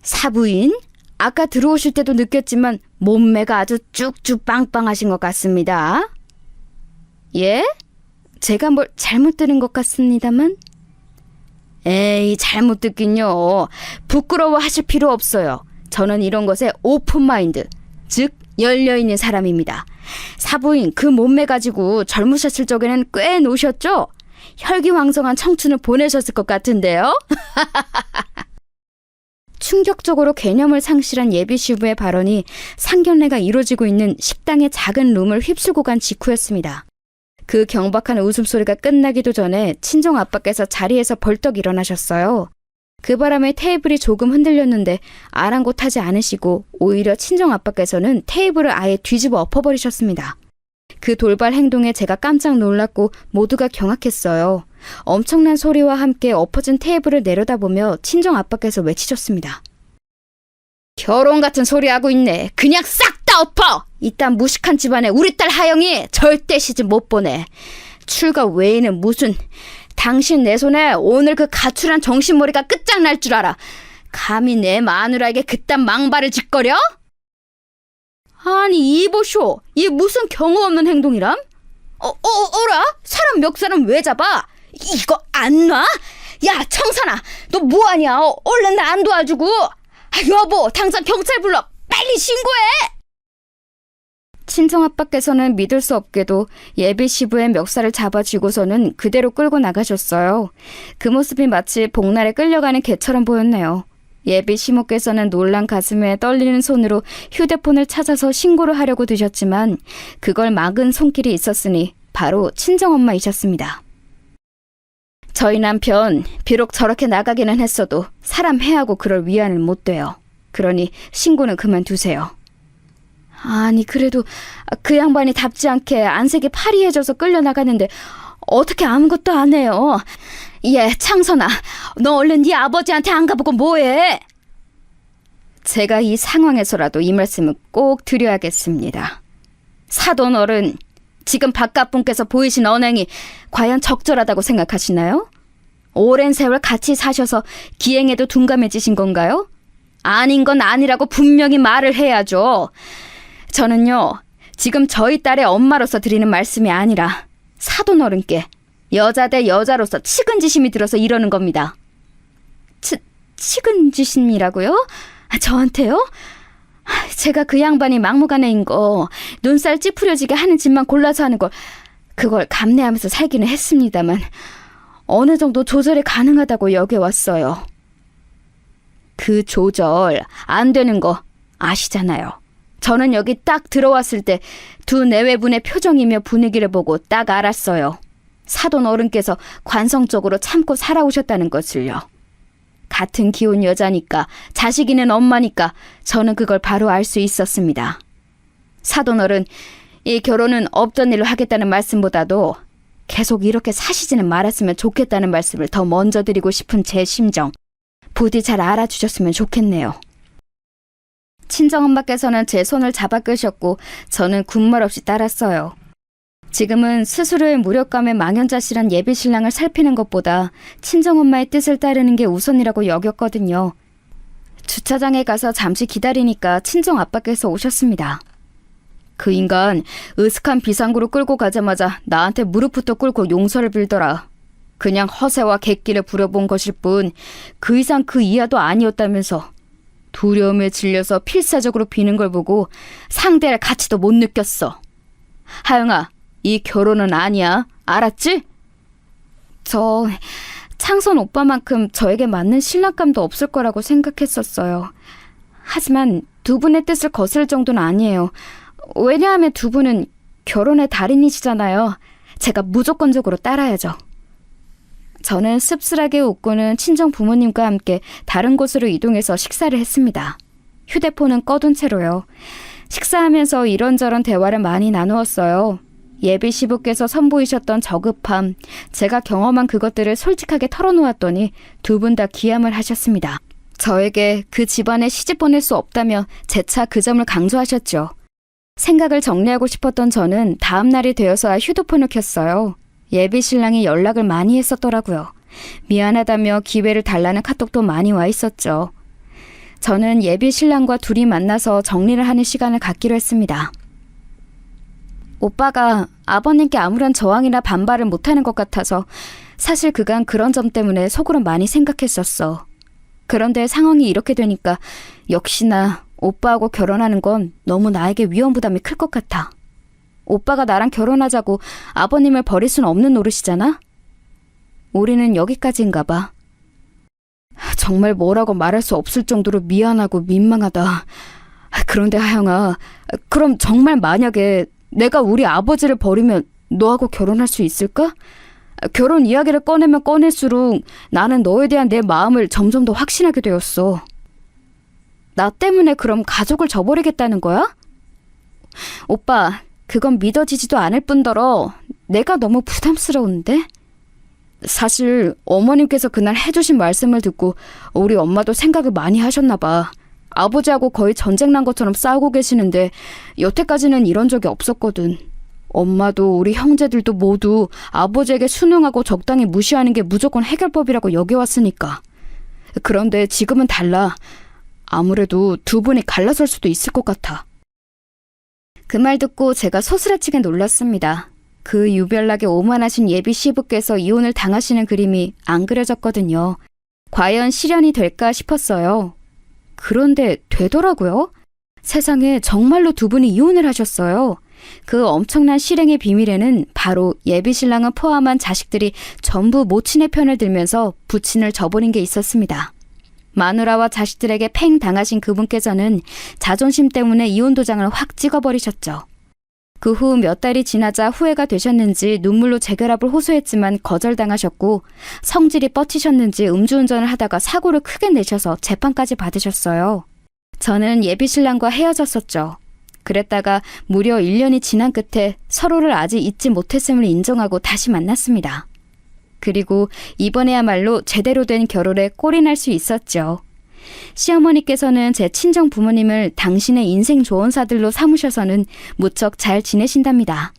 사부인, 아까 들어오실 때도 느꼈지만 몸매가 아주 쭉쭉 빵빵하신 것 같습니다. 예? 제가 뭘 잘못 들은 것 같습니다만? 에이, 잘못 듣긴요. 부끄러워하실 필요 없어요. 저는 이런 것에 오픈마인드, 즉 열려있는 사람입니다. 사부인 그 몸매 가지고 젊으셨을 적에는 꽤 노셨죠? 혈기왕성한 청춘을 보내셨을 것 같은데요? 충격적으로 개념을 상실한 예비 시부의 발언이 상견례가 이루어지고 있는 식당의 작은 룸을 휩쓸고 간 직후였습니다. 그 경박한 웃음소리가 끝나기도 전에 친정 아빠께서 자리에서 벌떡 일어나셨어요. 그 바람에 테이블이 조금 흔들렸는데 아랑곳하지 않으시고 오히려 친정 아빠께서는 테이블을 아예 뒤집어 엎어버리셨습니다. 그 돌발 행동에 제가 깜짝 놀랐고 모두가 경악했어요. 엄청난 소리와 함께 엎어진 테이블을 내려다보며 친정 아빠께서 외치셨습니다. 결혼 같은 소리 하고 있네. 그냥 싹 다 엎어! 이딴 무식한 집안에 우리 딸 하영이 절대 시집 못 보내. 출가 외에는 무슨... 당신 내 손에 오늘 그 가출한 정신머리가 끝장날 줄 알아. 감히 내 마누라에게 그딴 망발을 짓거려? 아니 이보쇼, 이게 무슨 경우 없는 행동이람? 어라? 사람 멱살은 왜 잡아? 이거 안 놔? 야 청산아, 너 뭐하냐? 얼른 나 안 도와주고. 여보, 당장 경찰 불러. 빨리 신고해. 친정아빠께서는 믿을 수 없게도 예비 시부의 멱살을 잡아쥐고서는 그대로 끌고 나가셨어요. 그 모습이 마치 복날에 끌려가는 개처럼 보였네요. 예비 시모께서는 놀란 가슴에 떨리는 손으로 휴대폰을 찾아서 신고를 하려고 드셨지만 그걸 막은 손길이 있었으니 바로 친정엄마이셨습니다. 저희 남편 비록 저렇게 나가기는 했어도 사람 해하고 그럴 위안을 못 돼요. 그러니 신고는 그만두세요. 아니 그래도 그 양반이 답지 않게 안색이 파리해져서 끌려나가는데 어떻게 아무것도 안 해요. 예, 창선아, 너 얼른 네 아버지한테 안 가보고 뭐해? 제가 이 상황에서라도 이 말씀을 꼭 드려야겠습니다. 사돈 어른, 지금 바깥분께서 보이신 언행이 과연 적절하다고 생각하시나요? 오랜 세월 같이 사셔서 기행에도 둔감해지신 건가요? 아닌 건 아니라고 분명히 말을 해야죠. 저는요, 지금 저희 딸의 엄마로서 드리는 말씀이 아니라 사돈 어른께 여자 대 여자로서 측은지심이 들어서 이러는 겁니다. 측은지심이라고요? 저한테요? 제가 그 양반이 막무가내인 거, 눈살 찌푸려지게 하는 짓만 골라서 하는 걸, 그걸 감내하면서 살기는 했습니다만 어느 정도 조절이 가능하다고 여겨왔어요. 그 조절 안 되는 거 아시잖아요. 저는 여기 딱 들어왔을 때 두 내외분의 표정이며 분위기를 보고 딱 알았어요. 사돈 어른께서 관성적으로 참고 살아오셨다는 것을요. 같은 기혼 여자니까, 자식 있는 엄마니까 저는 그걸 바로 알 수 있었습니다. 사돈 어른, 이 결혼은 없던 일로 하겠다는 말씀보다도 계속 이렇게 사시지는 말았으면 좋겠다는 말씀을 더 먼저 드리고 싶은 제 심정, 부디 잘 알아주셨으면 좋겠네요. 친정엄마께서는 제 손을 잡아 끄셨고 저는 군말 없이 따랐어요. 지금은 스스로의 무력감에 망연자실한 예비신랑을 살피는 것보다 친정엄마의 뜻을 따르는 게 우선이라고 여겼거든요. 주차장에 가서 잠시 기다리니까 친정아빠께서 오셨습니다. 그 인간 으슥한 비상구로 끌고 가자마자 나한테 무릎부터 꿇고 용서를 빌더라. 그냥 허세와 객기를 부려본 것일 뿐 그 이상 그 이하도 아니었다면서 두려움에 질려서 필사적으로 비는 걸 보고 상대할 가치도 못 느꼈어. 하영아, 이 결혼은 아니야. 알았지? 저 창선 오빠만큼 저에게 맞는 신랑감도 없을 거라고 생각했었어요. 하지만 두 분의 뜻을 거스를 정도는 아니에요. 왜냐하면 두 분은 결혼의 달인이시잖아요. 제가 무조건적으로 따라야죠. 저는 씁쓸하게 웃고는 친정 부모님과 함께 다른 곳으로 이동해서 식사를 했습니다. 휴대폰은 꺼둔 채로요. 식사하면서 이런저런 대화를 많이 나누었어요. 예비 시부께서 선보이셨던 저급함, 제가 경험한 그것들을 솔직하게 털어놓았더니 두 분 다 기함을 하셨습니다. 저에게 그 집안에 시집 보낼 수 없다며 재차 그 점을 강조하셨죠. 생각을 정리하고 싶었던 저는 다음 날이 되어서야 휴대폰을 켰어요. 예비 신랑이 연락을 많이 했었더라고요. 미안하다며 기회를 달라는 카톡도 많이 와 있었죠. 저는 예비 신랑과 둘이 만나서 정리를 하는 시간을 갖기로 했습니다. 오빠가 아버님께 아무런 저항이나 반발을 못하는 것 같아서 사실 그간 그런 점 때문에 속으로 많이 생각했었어. 그런데 상황이 이렇게 되니까 역시나 오빠하고 결혼하는 건 너무 나에게 위험 부담이 클 것 같아. 오빠가 나랑 결혼하자고 아버님을 버릴 순 없는 노릇이잖아? 우리는 여기까지인가 봐. 정말 뭐라고 말할 수 없을 정도로 미안하고 민망하다. 그런데 하영아, 그럼 정말 만약에 내가 우리 아버지를 버리면 너하고 결혼할 수 있을까? 결혼 이야기를 꺼내면 꺼낼수록 나는 너에 대한 내 마음을 점점 더 확신하게 되었어. 나 때문에 그럼 가족을 저버리겠다는 거야? 오빠, 그건 믿어지지도 않을 뿐더러 내가 너무 부담스러운데? 사실 어머님께서 그날 해주신 말씀을 듣고 우리 엄마도 생각을 많이 하셨나 봐. 아버지하고 거의 전쟁 난 것처럼 싸우고 계시는데 여태까지는 이런 적이 없었거든. 엄마도 우리 형제들도 모두 아버지에게 순응하고 적당히 무시하는 게 무조건 해결법이라고 여겨왔으니까. 그런데 지금은 달라. 아무래도 두 분이 갈라설 수도 있을 것 같아. 그 말 듣고 제가 소스라치게 놀랐습니다. 그 유별나게 오만하신 예비 시부께서 이혼을 당하시는 그림이 안 그려졌거든요. 과연 실현이 될까 싶었어요. 그런데 되더라고요. 세상에 정말로 두 분이 이혼을 하셨어요. 그 엄청난 실행의 비밀에는 바로 예비 신랑을 포함한 자식들이 전부 모친의 편을 들면서 부친을 저버린 게 있었습니다. 마누라와 자식들에게 팽 당하신 그분께서는 자존심 때문에 이혼 도장을 확 찍어버리셨죠. 그 후 몇 달이 지나자 후회가 되셨는지 눈물로 재결합을 호소했지만 거절당하셨고 성질이 뻗치셨는지 음주운전을 하다가 사고를 크게 내셔서 재판까지 받으셨어요. 저는 예비 신랑과 헤어졌었죠. 그랬다가 무려 1년이 지난 끝에 서로를 아직 잊지 못했음을 인정하고 다시 만났습니다. 그리고 이번에야말로 제대로 된 결혼에 꼴이 날 수 있었죠. 시어머니께서는 제 친정 부모님을 당신의 인생 조언사들로 삼으셔서는 무척 잘 지내신답니다.